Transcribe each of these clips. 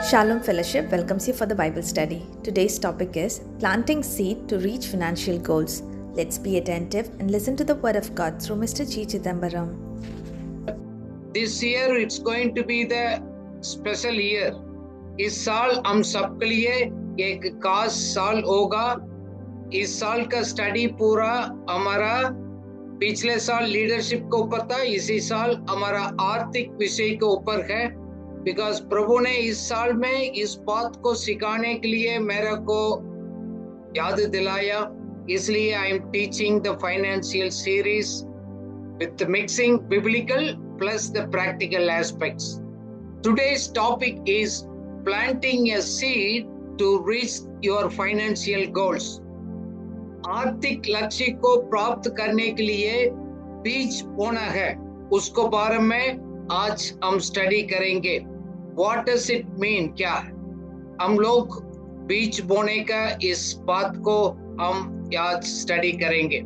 Shalom Fellowship welcomes you for the Bible study. Today's topic is planting seed to reach financial goals. Let's be attentive and listen to the word of God through Mr. G. Chidambaram. This year it's going to be the special year. इस साल हम सबके लिए एक खास साल होगा. इस साल का स्टडी पूरा हमारा पिछले साल लीडरशिप के ऊपर था, इसी साल हमारा आर्थिक विषय के ऊपर है. बिकॉज प्रभु ने इस साल में इस बात को सिखाने के लिए मेरे को याद दिलाया, इसलिए I am teaching the financial series with mixing biblical plus the practical aspects. Today's topic is planting a seed to reach your financial goals. आर्थिक लक्ष्य को प्राप्त करने के लिए बीज बोना है, उसको बारे में आज हम स्टडी करेंगे. What does it mean? क्या हम लोग बीज बोने का इस बात को हम आज स्टडी करेंगे.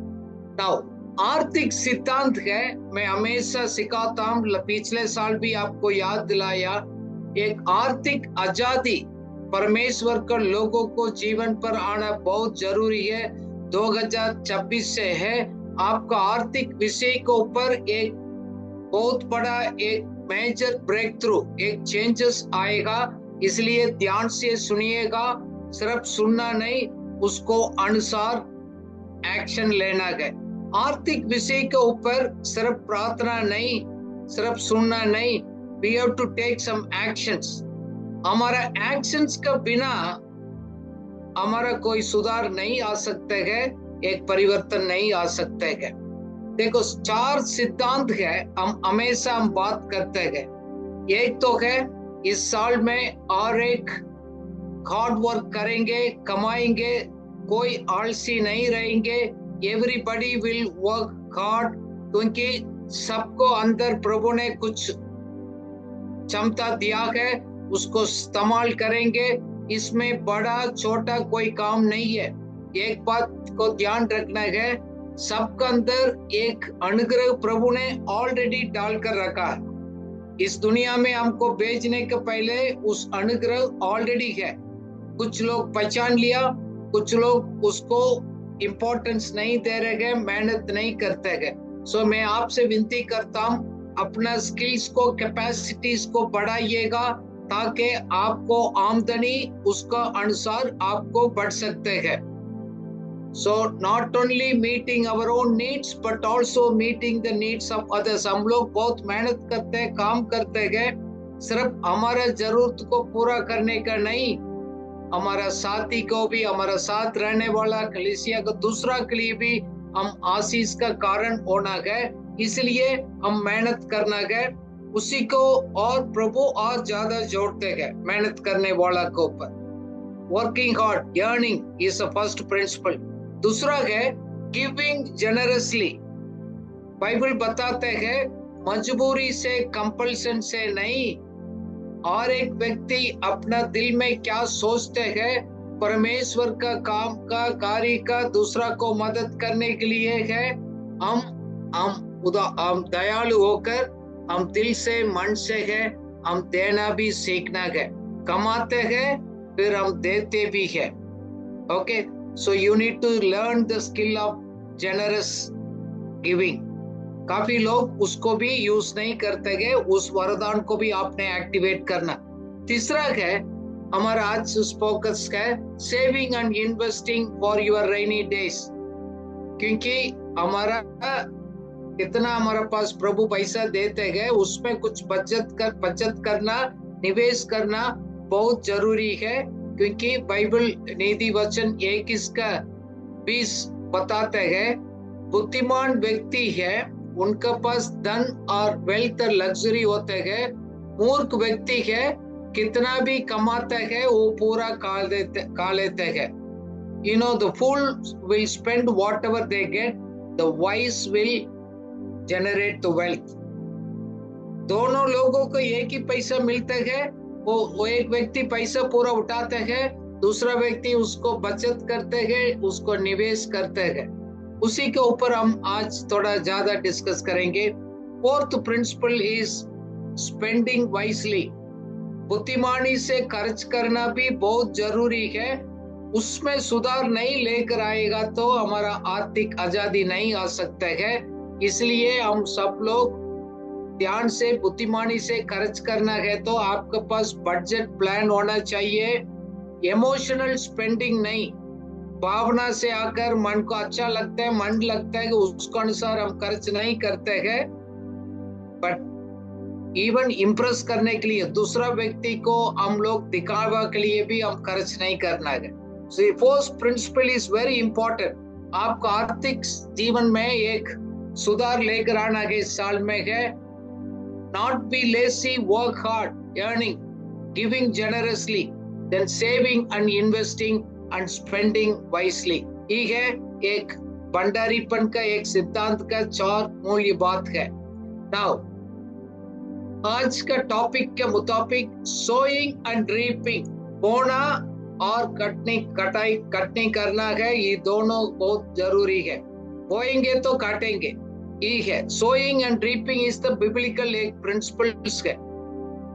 Now, आर्थिक सिद्धांत है, मैं हमेशा सिखाता हूँ, पिछले साल भी आपको याद दिलाया. एक आर्थिक आजादी परमेश्वर के लोगों को जीवन पर आना बहुत जरूरी है. 2026 से है, आपका आर्थिक विषय के ऊपर एक बहुत बड़ा एक मेजर ब्रेक थ्रू, एक चेंजेस आएगा. इसलिए ध्यान से सुनिएगा, सिर्फ सुनना नहीं, उसको अनुसार एक्शन लेना है. आर्थिक विषय के ऊपर सिर्फ प्रार्थना नहीं, सिर्फ सुनना नहीं, we have to take some actions. हमारा actions का बिना हमारा कोई सुधार नहीं आ सकते है, एक परिवर्तन नहीं आ सकते है. देखो, 4 सिद्धांत है, हम हमेशा बात करते हैं. एक तो है इस साल में और एक हार्ड वर्क करेंगे, कमाएंगे, कोई आलसी नहीं रहेंगे. एवरीबडी विल वर्क हार्ड, क्योंकि सबको अंदर प्रभु ने कुछ क्षमता दिया है, उसको इस्तेमाल करेंगे. इसमें बड़ा छोटा कोई काम नहीं है. एक बात को ध्यान रखना है, सबके अंदर एक अनुग्रह प्रभु ने ऑलरेडी डाल कर रखा है. इस दुनिया में हमको भेजने के पहले उस अनुग्रह ऑलरेडी है. कुछ लोग पहचान लिया, कुछ लोग उसको इम्पोर्टेंस नहीं दे रहे हैं, मेहनत नहीं करते हैं. सो मैं आपसे विनती करता हूँ, अपना स्किल्स को, कैपेसिटीज को बढ़ाइएगा, ताकि आपको आमदनी उसका अनुसार आपको बढ़ सकते हैं. So not only meeting our own needs but also meeting the needs of others. हम लोग बहुत मेहनत करते हैं, काम करते हैं, सिर्फ हमारा जरूरत को पूरा करने का नहीं, हमारा साथी को भी, हमारा साथ रहने वाला कलीसिया को, दूसरा के लिए भी हम आशीष का कारण होना है. इसलिए हम मेहनत करना है, उसी को और प्रभु और ज्यादा जोड़ते हैं मेहनत करने वाला के ऊपर. Working hard, earning is the first principle. दूसरा है गिविंग जेनरसली. बाइबल बताते हैं मजबूरी से, कंपल्सन से नहीं. और एक व्यक्ति अपना दिल में क्या सोचते हैं, परमेश्वर का काम का कार्य का दूसरा को मदद करने के लिए है. हम दयालु होकर, हम दिल से, मन से है, हम देना भी सीखना है. कमाते हैं फिर हम देते भी है. Okay, so you need to learn the skill of generous giving. काफी लोग उसको भी यूज नहीं करते हैं, उस वरदान को भी आपने एक्टिवेट करना. तीसरा है हमारा आज उस फोकस है saving and investing for your rainy days. क्योंकि हमारा कितना हमारे पास प्रभु पैसा देते हैं, उसमें कुछ बचत करना, निवेश करना बहुत जरूरी है. क्योंकि बाइबल नीति वचन 21:20 बताते हैं, बुद्धिमान व्यक्ति है, उनके पास धन और वेल्थ और लग्जरी होते हैं. मूर्ख व्यक्ति है, कितना भी कमाते हैं वो पूरा खा लेते हैं. You know, the fools will spend whatever they get, the wise will generate the wealth. दोनों लोगों को एक ही पैसा मिलता है, वो एक व्यक्ति पैसा पूरा उठाते हैं, दूसरा व्यक्ति उसको बचत करते हैं, उसको निवेश करते हैं. उसी के ऊपर हम आज थोड़ा ज्यादा डिस्कस करेंगे. Fourth principle is spending wisely. बुद्धिमानी से खर्च करना भी बहुत जरूरी है। उसमें सुधार नहीं लेकर आएगा तो हमारा आर्थिक आजादी नहीं आ सकता है। इसलिए हम सब लोग ध्यान से बुद्धिमानी से खर्च करना है तो आपके पास बजट प्लान होना चाहिए। इमोशनल स्पेंडिंग नहीं, भावना से आकर मन को अच्छा लगता है, मन लगता है कि उसके अनुसार हम खर्च नहीं करते हैं। बट इवन इम्प्रेस करने के लिए दूसरा व्यक्ति को हम लोग दिखावा के लिए भी हम खर्च नहीं करना है। So first principle is very important. आपको आर्थिक जीवन में एक सुधार लेकर आना है इस साल में है। Not be lazy, work hard, earning, giving generously, then saving and investing and spending wisely. ये है एक भंडारीपन का एक सिद्धांत का 4 मूल्य बात है। Now, आज का टॉपिक के मुताबिक सोइंग एंड रीपिंग, बोना और कटनी करना है, ये दोनों बहुत जरूरी है। बोएंगे तो काटेंगे, ये है। Sowing and reaping is the biblical एक प्रिंसिपल्स है।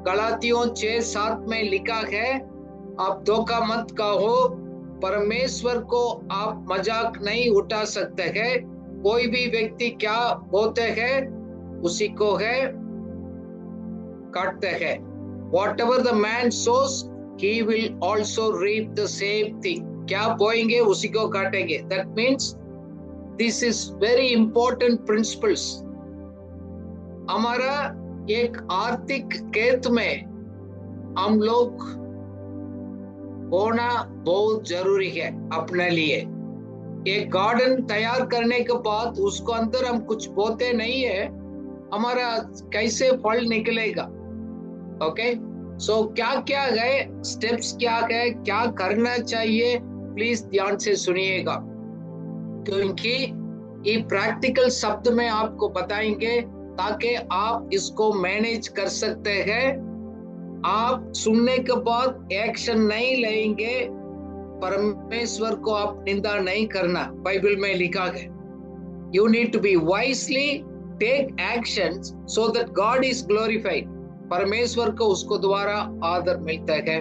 गलातियों 6:7 में लिखा है, आप धोखा मत कहो, परमेश्वर को आप मजाक नहीं उठा सकते हैं। कोई भी व्यक्ति क्या बोते हैं उसी को है काटते हैं। Whatever the man sows, he will also reap the same thing. क्या बोएंगे उसी को काटेंगे। That means this is very important principles. हमारा एक आर्थिक खेत में हम लोग बोना बहुत जरूरी है अपने लिए। एक गार्डन तैयार करने के बाद उसको अंदर हम कुछ बोते नहीं है, हमारा कैसे फल निकलेगा। ओके, सो क्या क्या है स्टेप्स, क्या है, क्या करना चाहिए, प्लीज ध्यान से सुनिएगा, क्योंकि ये प्रैक्टिकल शब्द में आपको बताएंगे ताकि आप इसको मैनेज कर सकते हैं। आप सुनने के बाद एक्शन नहीं लेंगे, परमेश्वर को आप निंदा नहीं करना। बाइबल में लिखा है, you need to be wisely take action so that God is glorified. परमेश्वर को उसको द्वारा आदर मिलता है।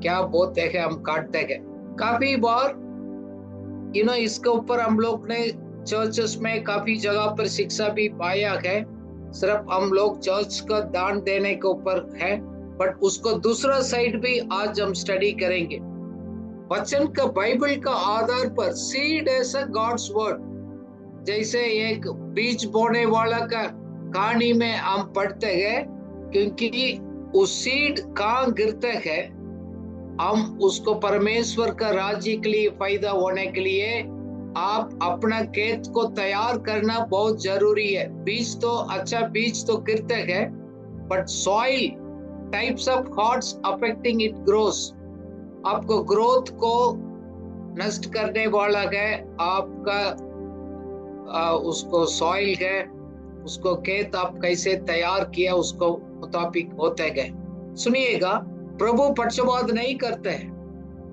क्या बोलते हैं हम काटते हैं। काफी बार इसके ऊपर हम लोग ने चर्चेस में काफी जगह पर शिक्षा भी पाया है। सिर्फ हम लोग चर्च का दान देने के ऊपर है, बट उसको दूसरा साइड भी आज हम स्टडी करेंगे। वचन का बाइबल का आधार पर seed as a God's word, जैसे एक बीज बोने वाला का कहानी में हम पढ़ते हैं, क्योंकि उस सीड कहाँ गिरते हैं, हम उसको परमेश्वर का राज्य के लिए फायदा होने के लिए आप अपना खेत को तैयार करना बहुत जरूरी है। बीज तो अच्छा बीज तो गिरते हैं, but soil types of hearts affecting it grows, आपको ग्रोथ को नष्ट करने वाला है आपका उसको सॉइल है, उसको खेत आप कैसे तैयार किया उसको मुताबिक होते गए। सुनिएगा, प्रभु पक्षपात नहीं करते हैं,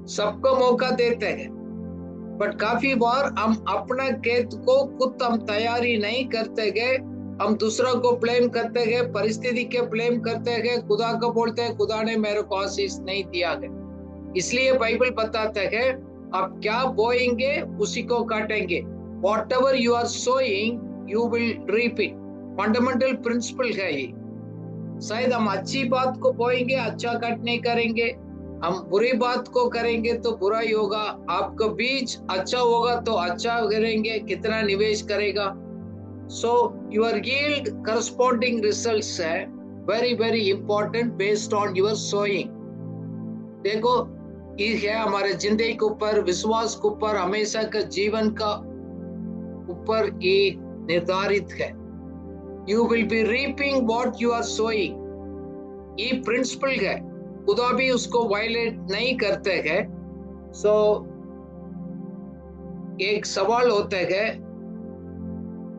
सबको मौका देते हैं, बट काफी बार हम अपना खेत को खुद हम तैयारी नहीं करते गए, हम दूसरा को ब्लेम करते गए, परिस्थिति के ब्लेम करते गए, खुदा को बोलते हैं खुदा ने मेरे को आशीष नहीं दिया गया। इसलिए बाइबल बताता है आप क्या बोएंगे उसी को काटेंगे। Whatever you are sowing, you will reap it. Fundamental principle है ये। शायद हम अच्छी बात को बोएंगे, अच्छा कट नहीं करेंगे, हम बुरी बात को करेंगे तो बुरा ही होगा। आपका बीज अच्छा होगा तो अच्छा करेंगे, कितना निवेश करेगा। So your yield corresponding results है very very important based on your sowing. देखो, ये है हमारे जिंदगी के ऊपर, विश्वास के ऊपर, हमेशा का जीवन का ऊपर ये निर्धारित है। You will be reaping what you are sowing. ये प्रिंसिपल है, खुदा भी उसको वायलेट नहीं करते हैं। सो एक सवाल होता है,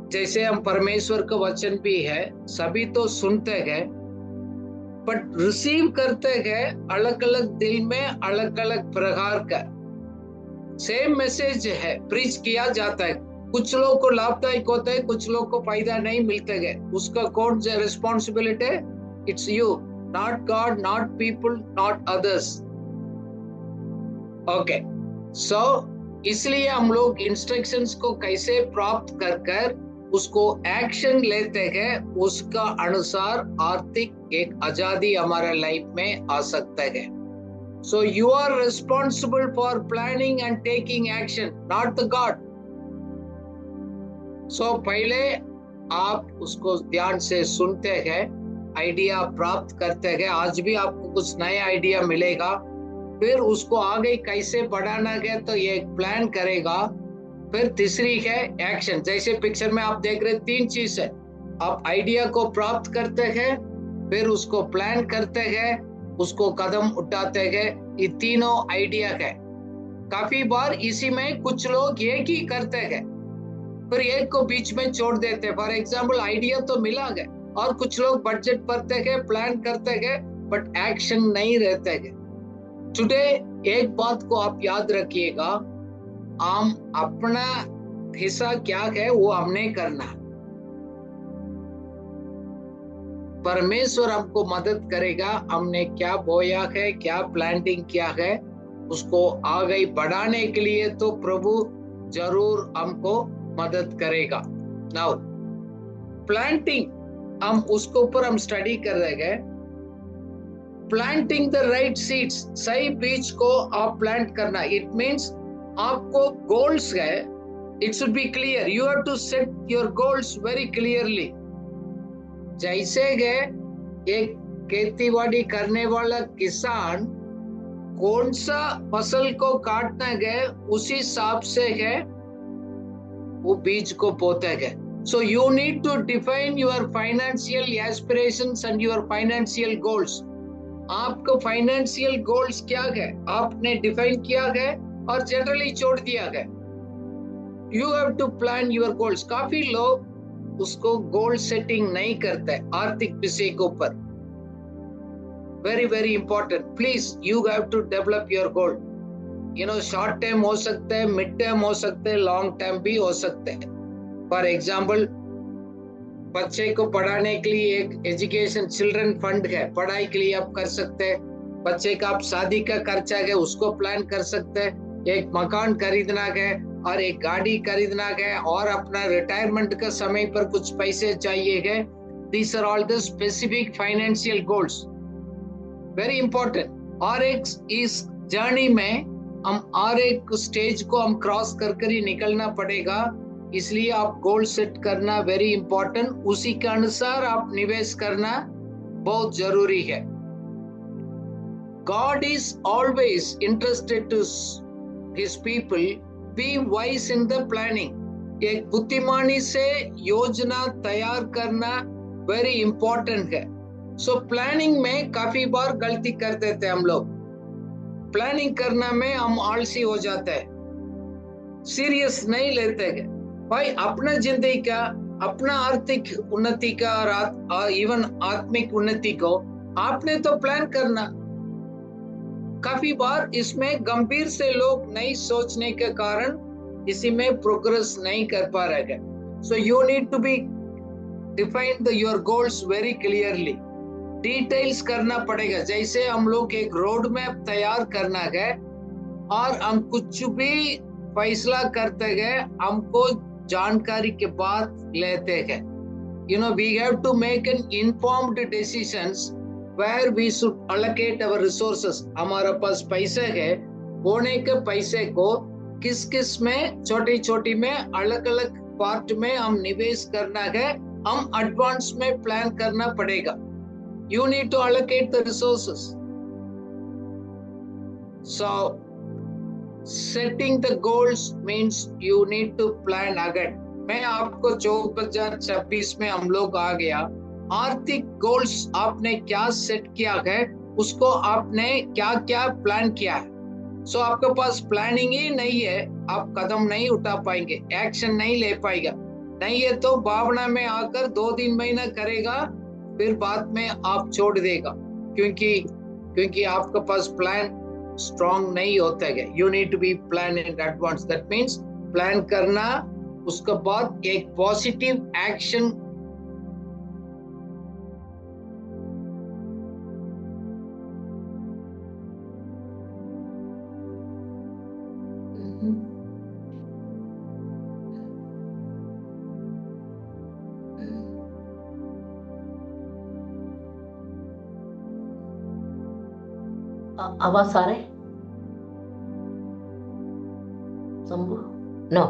जैसे हम परमेश्वर का वचन भी है, सभी तो सुनते हैं बट रिसीव करते हैं अलग अलग दिल में, अलग अलग प्रकार का। सेम मैसेज है, प्रीच किया जाता है, कुछ लोगों को लाभदायक होता है, कुछ लोगों को फायदा नहीं मिलता है। उसका कौन सा रिस्पॉन्सिबिलिटी है? It's you. not God, not people, not others. Okay, so इसलिए हम लोग इंस्ट्रक्शंस को कैसे प्राप्त कर कर उसको एक्शन लेते हैं, उसका अनुसार आर्थिक एक आजादी हमारे लाइफ में आ सकता है. So you are responsible for planning and taking action, not the God. So पहले आप उसको ध्यान से सुनते हैं, आइडिया प्राप्त करते हैं. आज भी आपको कुछ नया आइडिया मिलेगा, फिर उसको आगे कैसे बढ़ाना है तो ये एक प्लान करेगा. फिर तीसरी है एक्शन. जैसे पिक्चर में आप देख रहे 3 चीज है. आप आइडिया को प्राप्त करते हैं, फिर उसको प्लान करते हैं, उसको कदम उठाते हैं. ये तीनों आइडिया है. काफी बार इसी में कुछ लोग एक ही करते हैं, फिर एक को बीच में छोड़ देते हैं. फॉर एग्जाम्पल आइडिया तो मिला है और कुछ लोग बजट करते हैं, प्लान करते हैं, बट एक्शन नहीं रहते हैं. टुडे एक बात को आप याद रखिएगा, हम अपना हिस्सा क्या है वो हमने करना. परमेश्वर हमको मदद करेगा. हमने क्या बोया है, क्या प्लांटिंग किया है, उसको आगे बढ़ाने के लिए तो प्रभु जरूर हमको मदद करेगा. नाउ प्लांटिंग, हम उसके ऊपर हम स्टडी कर रहे हैं. प्लांटिंग द राइट सीड्स, सही बीज को आप प्लांट करना. इट मीन्स आपको गोल्स है, it should be clear. You have to set your goals very clearly. जैसे है एक खेतीबाड़ी करने वाला किसान कौन सा फसल को काटना है उसी हिसाब से है वो बीज को बोते है. So you need to define your financial aspirations and your financial goals. आपका फाइनेंशियल गोल्स क्या है आपने डिफाइन किया है और जनरली छोड़ दिया है. You have to plan your goals. काफी लोग उसको गोल सेटिंग नहीं करते आर्थिक विषय के ऊपर. Very very important. Please you have to develop your goal. You know short time हो सकते हैं, मिड टाइम हो सकते हैं, लॉन्ग टाइम भी हो सकते हैं. फॉर एग्जाम्पल बच्चे को पढ़ाने के लिए एक एजुकेशन चिल्ड्रन फंड है, पढ़ाई के लिए आप कर सकते हैं. बच्चे का आप शादी का खर्चा है उसको प्लान कर सकते हैं. एक मकान खरीदना है और एक गाड़ी खरीदना है और अपना रिटायरमेंट का समय पर कुछ पैसे चाहिए है. These are all the specific financial goals. Very important. और एक इस जर्नी में हम और एक स्टेज को हम क्रॉस कर ही निकलना पड़ेगा. इसलिए आप गोल सेट करना वेरी इंपॉर्टेंट. उसी के अनुसार आप निवेश करना बहुत जरूरी है. God is always interested to his people be wise in the planning. एक बुद्धिमानी से योजना तैयार करना वेरी इंपॉर्टेंट है. सो प्लानिंग में काफी बार गलती कर देते हैं हम लोग. प्लानिंग करना में हम आलसी हो जाते हैं, सीरियस नहीं लेते हैं. भाई अपना जिंदगी का, अपना आर्थिक उन्नति का और इवन आत्मिक उन्नति को आपने तो प्लान करना. काफी बार इसमें गंभीर से लोग नहीं सोचने के कारण इसी में प्रोग्रेस नहीं कर पा रहे हैं. So you need to be define your goals very clearly. Details करना पड़ेगा. जैसे हम लोग एक रोड मैप तैयार करना है और हम कुछ भी फैसला करते हैं हमको जानकारी के बाद लेते हैं. You know, we have to make an informed decisions where we should allocate our resources. हमारे पास पैसे है, होने के पैसे को किस किस में छोटी छोटी में अलग अलग पार्ट में हम निवेश करना है, हम एडवांस में प्लान करना पड़ेगा. You need to allocate the resources. So setting the goals means you need to plan ahead. मैं आपको 2026 में हम लोग आ गया. आर्थिक गोल्स आपने क्या सेट किया है, उसको आपने क्या क्या प्लान किया है. सो आपके पास प्लानिंग ही नहीं है, आप कदम नहीं उठा पाएंगे, एक्शन नहीं ले पाएगा. नहीं है तो भावना में आकर 2-3 महीना करेगा, फिर बाद में आप छोड़ देगा, क्योंकि आपके पास प्लान स्ट्रॉन्ग नहीं होता है. You need to be plan in advance. That means plan करना, उसके बाद एक पॉजिटिव एक्शन आवाज आ रहे शंभू? नो,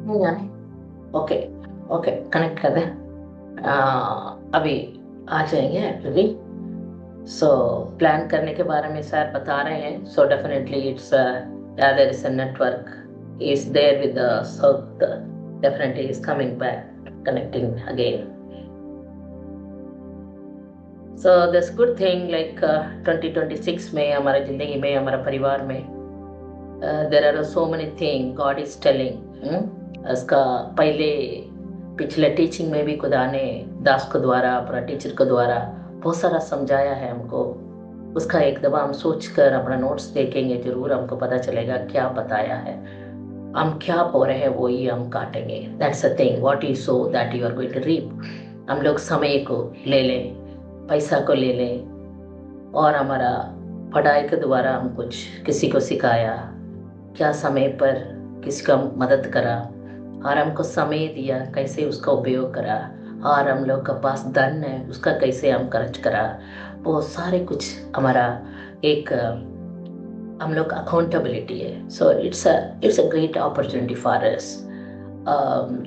नहीं आ रहे। ओके ओके, कनेक्ट कर दें। अभी आ जाएंगे एक्चुअली। सो प्लान करने के बारे में सर बता रहे हैं। So definitely it's there is a network is there with the south, definitely is coming back, connecting again. So this good thing like 2026 में हमारे जिंदगी में, हमारा परिवार में there are so many thing God is telling. इसका पहले पिछले टीचिंग में भी खुदा ने दास को द्वारा, अपना टीचर को द्वारा बहुत सारा समझाया है हमको। उसका एक दफा हम सोच कर अपना नोट्स देखेंगे, जरूर हमको पता चलेगा क्या बताया है। हम क्या बो रहे हैं वही हम काटेंगे। That's a thing, what you sow that you are going to reap. हम लोग समय को ले लें, पैसा को ले लें, और हमारा पढ़ाई के द्वारा हम कुछ किसी को सिखाया, क्या समय पर किसी का मदद करा, और हमको समय दिया कैसे उसका उपयोग करा, और हम लोग के पास धन है उसका कैसे हम खर्च करा, वो सारे कुछ हमारा एक हम लोग अकाउंटेबिलिटी है। So it's a great opportunity for us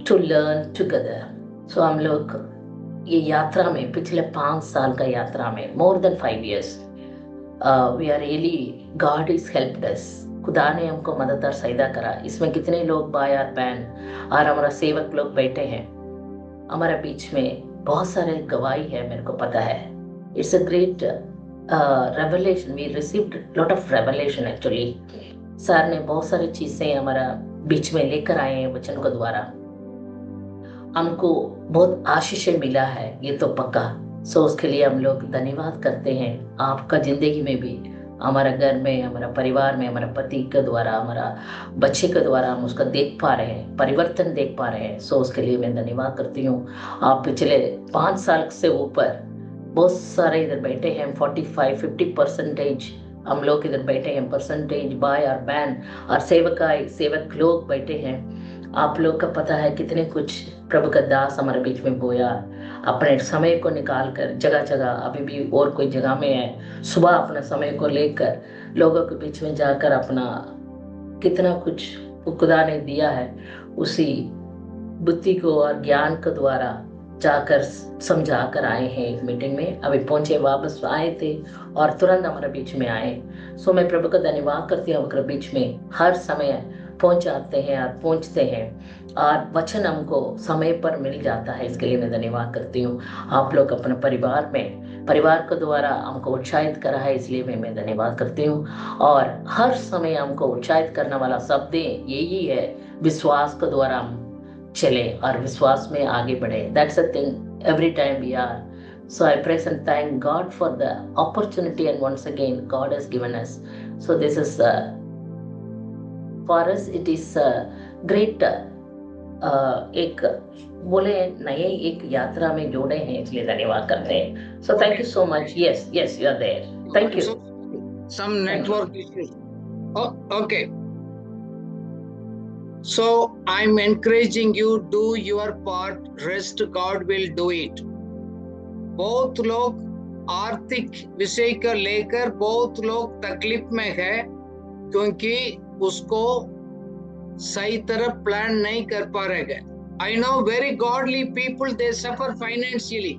to learn together. So हम लोग ये यात्रा में, पिछले 5 साल का यात्रा में, more than 5 years, we are really, God is helped us. खुदा ने हमको मदद और सहायता करा। इसमें कितने लोग भाई और बहन और हमारा सेवक लोग बैठे हैं हमारे बीच में, बहुत सारे गवाही है, मेरे को पता है। It's a great revelation, we received lot of revelation actually. Sir ने बहुत सारी चीजें हमारा बीच में लेकर आए हैं वचन को द्वारा, हमको बहुत आशीष मिला है, ये तो पक्का। सो उसके लिए हम लोग धन्यवाद करते हैं। आपका जिंदगी में भी, हमारा घर में, हमारा परिवार में, हमारा पति के द्वारा, हमारा बच्चे के द्वारा हम उसका देख पा रहे हैं, परिवर्तन देख पा रहे हैं। सो उसके लिए मैं धन्यवाद करती हूँ। आप पिछले 5 साल से ऊपर बहुत सारे इधर बैठे हैं, 45-50% हम लोग इधर बैठे हैं, परसेंटेज भाई और बहन और सेवक लोग बैठे हैं। आप लोग का पता है कितने कुछ प्रभु का दास हमारे बीच में बोया, अपने समय को निकाल कर जगह जगह, अभी भी और कोई जगह में है, सुबह अपना समय को लेकर लोगों के बीच में जाकर अपना कितना कुछ खुदा ने दिया है, उसी बुद्धि को और ज्ञान के द्वारा जाकर समझा कर आए हैं एक मीटिंग में। अभी पहुंचे, वापस आए थे और तुरंत हमारे बीच में आए। सो मैं प्रभु का धन्यवाद करती हूँ, हमारे बीच में हर समय पहुंच जाते हैं और पहुंचते हैं, और वचन हमको समय पर मिल जाता है। इसके लिए मैं धन्यवाद करती हूँ। आप लोग अपने परिवार के द्वारा हमको उत्साहित करा है, इसलिए मैं धन्यवाद करती हूँ। और हर समय हमको उत्साहित करने वाला शब्द यही है, विश्वास के द्वारा हम चले और विश्वास में आगे बढ़े। That's a thing every time we are. So I praise and thank God for the opportunity, and once again God has given us. So this is for us it is a great एक बोले नए एक यात्रा में जोड़े हैं, इसलिए धन्यवाद करते हैं। So thank you so much. Yes, you are there. Thank you. Some network issues. Oh, okay. So I'm encouraging you, do your part, rest God will do it. बहुत लोग आर्थिक विषय को लेकर बहुत लोग तकलीफ में है, क्योंकि उसको सही तरह प्लान नहीं कर पा रहे हैं। I know very godly people, they suffer financially.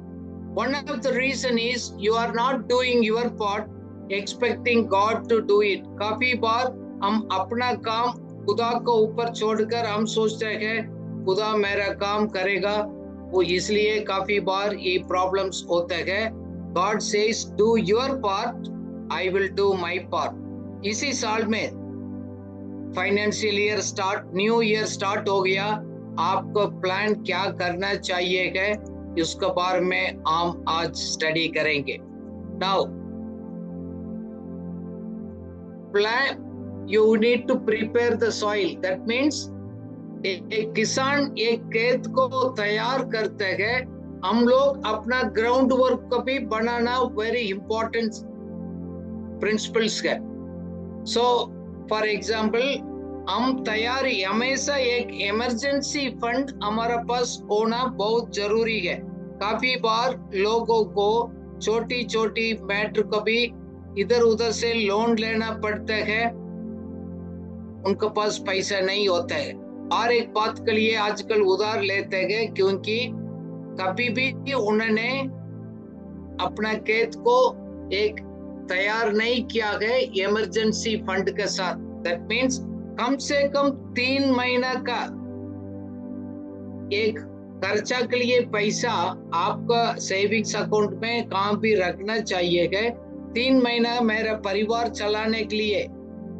One of the reason is you are not doing your part, expecting God to do it. काफी बार हम अपना काम खुदा को ऊपर छोड़कर हम सोचते हैं खुदा मेरा काम करेगा, वो इसलिए काफी बार ये प्रॉब्लम्स होते हैं। God says do your part, I will do my part. इसी साल में financial year start, new year start हो गया। आपको प्लान क्या करना चाहिए है, इसके बारे में हम आज स्टडी करेंगे। Now plan, you need to prepare the soil. That means एक किसान एक खेत को तैयार करते हैं, हम लोग अपना ग्राउंड वर्क को भी बनाना वेरी इंपॉर्टेंट प्रिंसिपल्स है। सो फॉर एग्जाम्पल हम तैयारी, हमेशा एक इमरजेंसी फंड हमारे पास होना बहुत जरूरी है। काफी बार लोगों को छोटी छोटी मैटर को भी इधर उधर से लोन लेना पड़ता है, उनके पास पैसा नहीं होता है। और एक बात के लिए आजकल उधार लेते हैं क्योंकि कभी भी उन्होंने अपना खेत को एक तैयार नहीं किया है इमरजेंसी फंड के साथ। दैट मीन्स कम से कम 3 महीना का एक खर्चा के लिए पैसा आपका सेविंग्स अकाउंट में कहाँ भी रखना चाहिए है। 3 महीना मेरा परिवार चलाने के लिए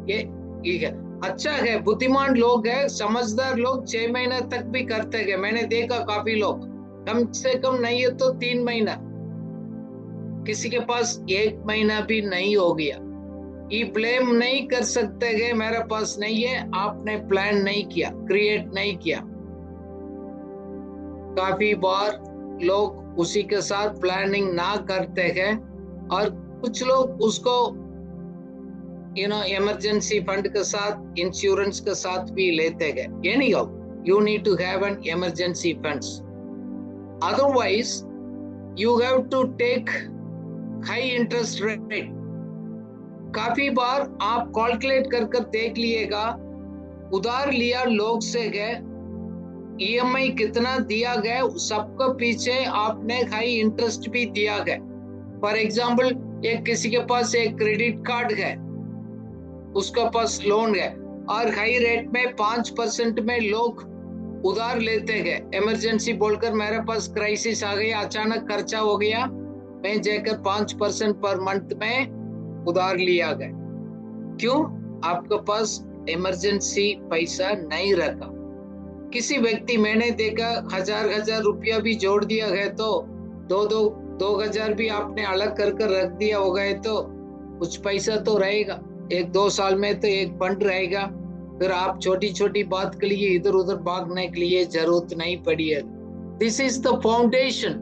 ये ठीक है, अच्छा है। बुद्धिमान लोग है, समझदार लोग 6 महीना तक भी करते हैं। मैंने देखा काफी लोग, कम से कम नहीं है तो 3 महीना, किसी के पास 1 महीना भी नहीं हो गया। ये ब्लेम नहीं कर सकते हैं मेरे पास नहीं है, आपने प्लान नहीं किया, क्रिएट नहीं किया। काफी बार लोग उसी के साथ प्लानिंग ना करते हैं और कुछ लोग उसको इमरजेंसी फंड के साथ, इंश्योरेंस के साथ भी लेते हैं। Anyhow, you need to have an emergency funds. Otherwise, you have to take high interest rate. काफी बार आप कैलकुलेट कर देख लिएगा, उधार लिया लोग से गए, EMI कितना दिया गया, सबको पीछे आपने हाई इंटरेस्ट भी दिया गया। फॉर एग्जाम्पल, एक किसी के पास एक क्रेडिट कार्ड है, उसका पास लोन है और हाई रेट में 5% में लोग उधार लेते हैं। इमरजेंसी बोलकर मेरे पास क्राइसिस आ गया, अचानक खर्चा हो गया, मैं जाकर 5% पर मंथ में उधार लिया गया। क्यों? आपके पास इमरजेंसी पैसा नहीं रखा। किसी व्यक्ति, मैंने देखा, 1000 रुपया भी जोड़ दिया है तो 2,000 भी आपने अलग कर रख दिया होगा तो कुछ पैसा तो रहेगा। 1-2 साल में तो एक फंड रहेगा, फिर आप छोटी छोटी बात के लिए इधर उधर भागने के लिए जरूरत नहीं पड़ी है। दिस इज द फाउंडेशन,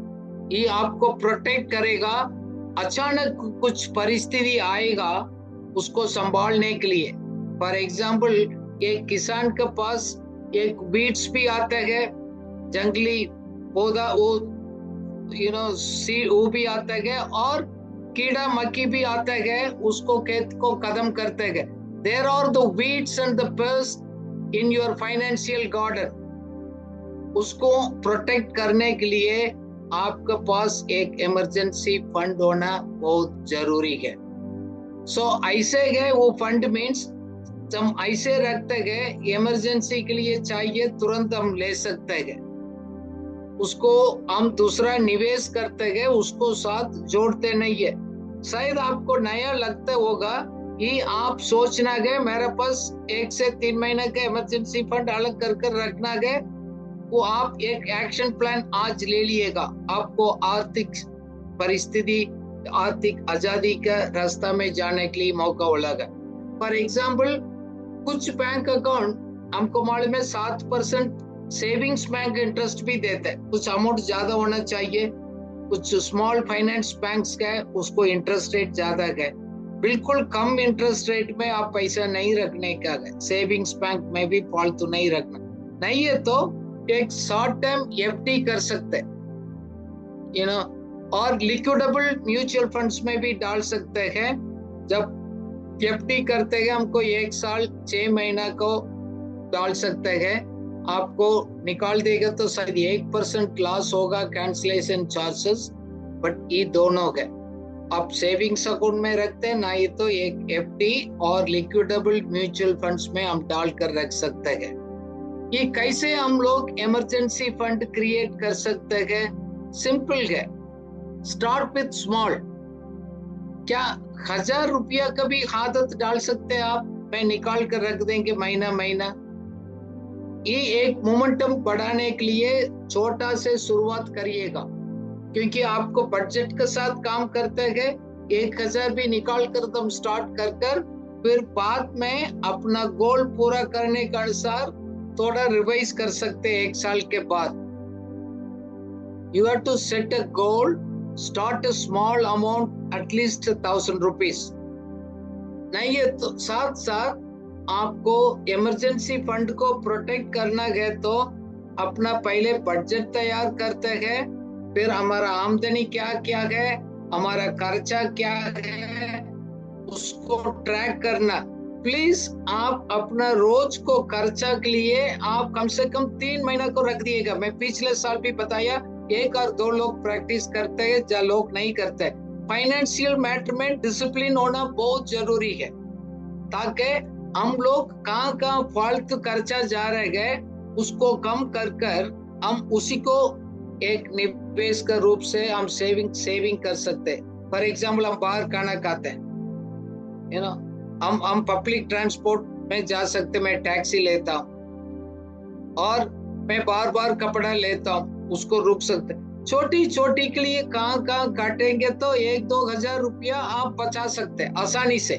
ये आपको प्रोटेक्ट करेगा। अचानक कुछ परिस्थिति आएगा उसको संभालने के लिए। फॉर एग्जाम्पल, एक किसान के पास एक वीड्स भी आता है, जंगली पौधा, वो भी आता है और कीड़ा मक्खी भी आता है, उसको खेत को खत्म करते हैं। There are the weeds and the pests in your financial garden. उसको प्रोटेक्ट करने के लिए आपके पास एक इमरजेंसी फंड होना बहुत जरूरी है। सो ऐसे है वो फंड मीन्स हम ऐसे रखते हैं, इमरजेंसी के लिए चाहिए तुरंत हम ले सकते हैं, उसको हम दूसरा निवेश करते हैं, उसको साथ जोड़ते नहीं है। शायद आपको नया लगता होगा कि आप सोचना गए मेरे पास 1 से 3 महीने का इमरजेंसी फंड अलग कर रखना है, वो आप एक एक्शन प्लान आज ले लिएगा, आपको आर्थिक परिस्थिति, आर्थिक आजादी का रास्ता में जाने के लिए मौका मिलेगा। फॉर एग्जाम्पल, कुछ बैंक अकाउंट हमको मालूम है 7% सेविंग्स बैंक इंटरेस्ट भी देते हैं, कुछ अमाउंट ज्यादा होना चाहिए। कुछ स्मॉल फाइनेंस बैंक्स का है, उसको इंटरेस्ट रेट ज्यादा है। बिल्कुल कम इंटरेस्ट रेट में आप पैसा नहीं रखने का है। सेविंग्स बैंक में भी फालतू नहीं रखना, नहीं है तो एक शॉर्ट टर्म FD कर सकते हैं, और लिक्विडेबल म्यूचुअल फंड्स में भी डाल सकते हैं। जब FD करते हैं हमको 1 साल 6 महीना को डाल सकते हैं, आपको निकाल देगा तो शायद 1% लॉस होगा, कैंसिलेशन चार्जेस, बट ये दोनों है। आप सेविंग्स अकाउंट में रखते हैं, ना ये तो एक FD और लिक्विडेबल म्यूचुअल फंड्स में हम डाल कर रख सकते हैं। ये कैसे हम लोग इमरजेंसी फंड क्रिएट कर सकते हैं? सिंपल है, स्टार्ट विथ स्मॉल। क्या 1000 रुपया का भी आदत डाल सकते हैं आप? मैं निकाल कर रख देंगे महीना। ये एक मोमेंटम बढ़ाने के लिए छोटा से शुरुआत करिएगा, क्योंकि आपको बजट के साथ काम करते हैं। 1000 भी निकाल कर तुम स्टार्ट कर फिर बाद में अपना गोल पूरा करने के अनुसार थोड़ा रिवाइज कर सकते हैं 1 साल के बाद। You have to set a goal, start a small amount, at least 1000 rupees। नहीं है तो साथ साथ आपको इमरजेंसी फंड को प्रोटेक्ट करना है तो अपना पहले बजट तैयार करते हैं, फिर हमारा आमदनी क्या क्या है, हमारा खर्चा क्या है उसको ट्रैक करना। प्लीज आप अपना रोज को खर्चा के लिए आप कम से कम 3 महीना को रख दिएगा। मैं पिछले साल भी बताया 1 और 2 लोग प्रैक्टिस करते हैं या लोग नहीं करते। फाइनेंशियल मैटर में डिसिप्लिन होना बहुत जरूरी है ताकि हम लोग कहाँ फालतू खर्चा जा रहे हैं उसको कम कर हम उसी को एक निवेश का रूप से हम सेविंग कर सकते हैं। फॉर एग्जाम्पल हम बाहर खाना खाते हैं, यू नो, हम पब्लिक ट्रांसपोर्ट में जा सकते, मैं टैक्सी लेता हूँ और मैं बार कपड़ा लेता हूँ, उसको रुक सकते। छोटी के लिए कहाँ काटेंगे तो 1-2 हजार रुपया आप बचा सकते हैं आसानी से,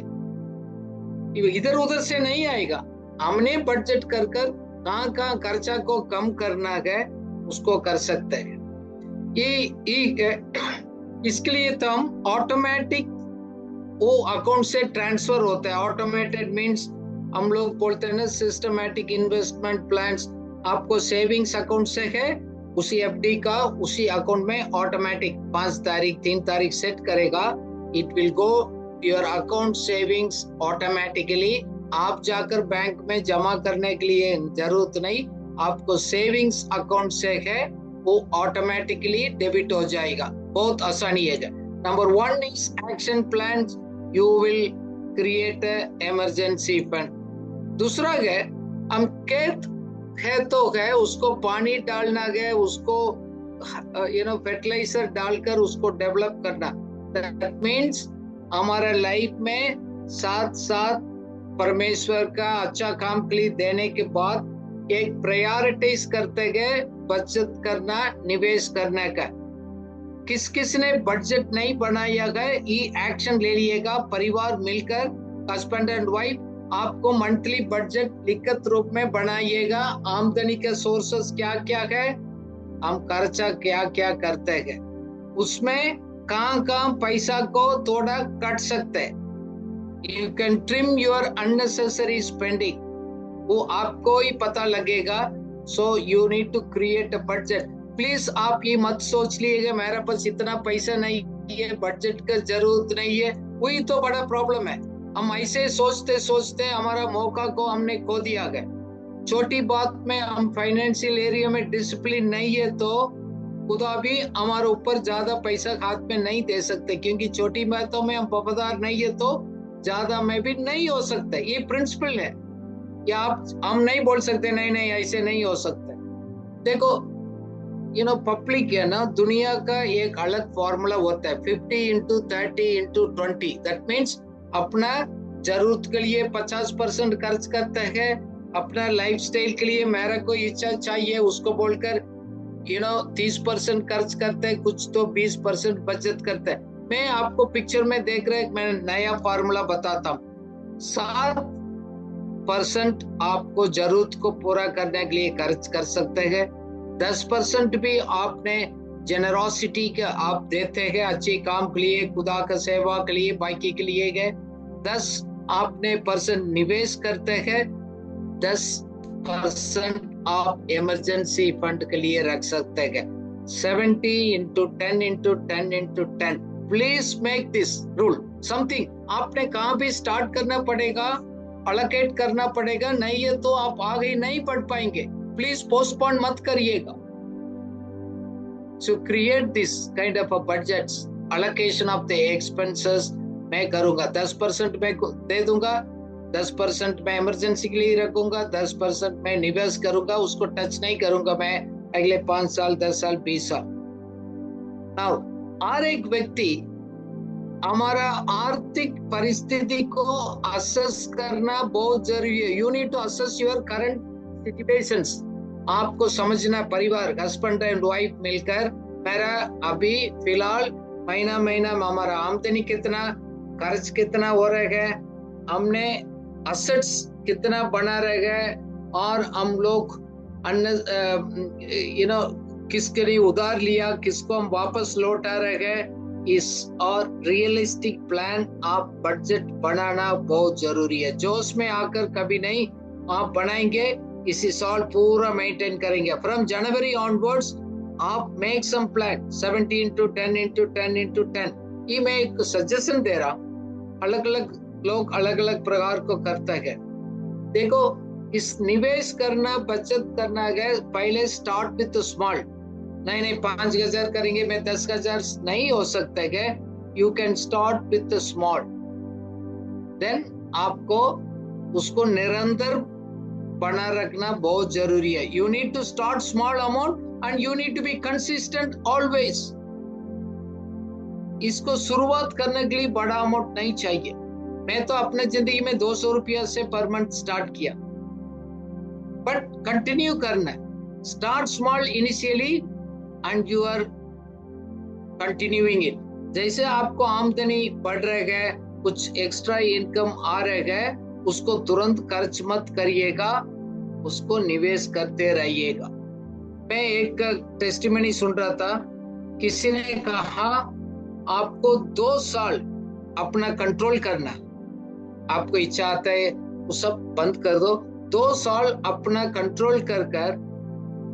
इधर उधर से नहीं आएगा। हमने बजट कर कहाँ खर्चा को कम करना है उसको कर सकते हैं। इसके लिए तो हम ऑटोमेटिक वो अकाउंट से ट्रांसफर होता है। ऑटोमेटेड मीन्स हम लोग बोलते हैं ना सिस्टमैटिक इन्वेस्टमेंट प्लान्स। आपको सेविंग्स अकाउंट से है उसी एफडी का उसी अकाउंट में ऑटोमेटिक 5 तारीख 3 तारीख सेट करेगा, it will go your account savings automatically. आप जाकर बैंक में जमा करने के लिए जरूरत नहीं, आपको सेविंग्स अकाउंट से है वो ऑटोमेटिकली डेबिट हो जाएगा, बहुत आसानी है। Number 1 is action plan, you will create emergency fund. दूसरा है हम खेत है तो है उसको पानी डालना है, उसको फर्टिलाइजर डालकर उसको डेवलप करना। दैट मीन्स हमारे लाइफ में साथ परमेश्वर का अच्छा काम के लिए देने के बाद एक प्रायोरिटीज करते गए बचत करना, निवेश करने का। किस ने बजट नहीं बनाया गया, ये एक्शन ले लिएगा। परिवार मिलकर हस्बैंड एंड वाइफ आपको मंथली बजट लिखित रूप में बनाइएगा। आमदनी के सोर्सेस क्या क्या है, हम खर्चा क्या क्या करते हैं, उसमें कहाँ पैसा को थोड़ा कट सकते हैं। You can trim your unnecessary spending, वो आपको ही पता लगेगा। So you need to create a budget. Please आप ये मत सोच लीजिएगा मेरे पास इतना पैसा नहीं है, बजट का जरूरत नहीं है, वही तो बड़ा प्रॉब्लम है। हम ऐसे सोचते हमारा मौका को हमने खो दिया गया। छोटी बात में हम फाइनेंशियल एरिया में डिसिप्लिन नहीं है तो खुदा भी हमारे ऊपर ज्यादा पैसा हाथ में नहीं दे सकते, क्योंकि छोटी बातों में हम वफादार नहीं है तो ज्यादा में भी नहीं हो सकते। ये प्रिंसिपल है, या हम नहीं बोल सकते नहीं ऐसे नहीं हो सकते। देखो पब्लिक है ना, दुनिया का एक अलग फॉर्मूला होता है 50x30x20। दैट मीन्स अपना जरूरत के लिए 50% खर्च करते हैं, अपना लाइफस्टाइल के लिए मेरा कोई इच्छा चाहिए उसको बोलकर 30% खर्च करते हैं, कुछ तो 20% बचत करते हैं। मैं आपको पिक्चर में देख रहे मैं नया फॉर्मूला बताता हूँ। 7% आपको जरूरत को पूरा करने के लिए खर्च कर सकते हैं, 10% भी आपने जेनरोसिटी के आप देते हैं अच्छे काम के लिए, खुदा का सेवा के लिए, बाकी के लिए गए। 10 आपने परसेंट निवेश करते हैं, 10% आप इमरजेंसी फंड के लिए रख सकते हैं। 70x10x10x10। Please make this rule something. आपने कहाँ भी स्टार्ट करना पड़ेगा, अलोकेट करना पड़ेगा, नहीं है तो आप आगे नहीं बढ़ पाएंगे। प्लीज पोस्टपोन मत करिएगा। सो create this kind of a budget. Allocation of the expenses मैं करूंगा, 10% मैं दे दूंगा, 10% मैं इमरजेंसी के लिए रखूंगा, 10% मैं निवेश करूंगा, उसको टच नहीं करूंगा मैं अगले 5 साल 10 साल 20 साल। नाउ हर एक व्यक्ति हमारा आर्थिक परिस्थिति को असेस करना बहुत जरूरी है। You need to assess your current situations. आपको समझना, परिवार हस्बैंड एंड वाइफ मिलकर मेरा अभी फिलहाल महीना में हमारा आमदनी कितना, खर्च कितना हो रहा है, हमने असेट्स कितना बना रहे हैं, और हम लोग किसके लिए उधार लिया, किसको हम वापस लौटा रहे हैं, इस और रियलिस्टिक प्लान आप बजट बनाना बहुत जरूरी है। जोश में आकर कभी नहीं आप बनाएंगे, इसी साल पूरा मेंटेन करेंगे। फ्रॉम जनवरी ऑनवर्ड्स आप मेक सम प्लान 70x10x10x10। ये मैं एक सजेशन दे रहा हूँ, अलग अलग लोग अलग अलग प्रकार को करता है। देखो, इस निवेश करना, बचत करना है, पहले स्टार्ट विथ स्मॉल। नहीं 5,000 करेंगे, मैं 10,000 नहीं हो सकता है। You can start with small, then आपको उसको निरंतर बना रखना बहुत जरूरी है। You need to start small amount and you need to be consistent always. इसको शुरुआत करने के लिए बड़ा अमाउंट नहीं चाहिए। मैं तो अपने जिंदगी में 200 रुपया से पर मंथ स्टार्ट किया, बट कंटिन्यू करना है। Start small initially and you are continuing it. जैसे आपको आमदनी बढ़ रहा है, कुछ एक्स्ट्रा इनकम आ रहा है, उसको तुरंत खर्च मत करिएगा, उसको निवेश करते रहिएगा। मैं एक टेस्टिमनी सुन रहा था, किसी ने कहा आपको 2 साल अपना कंट्रोल करना, आपको इच्छा आता है वो सब बंद कर दो। 2 साल अपना कंट्रोल कर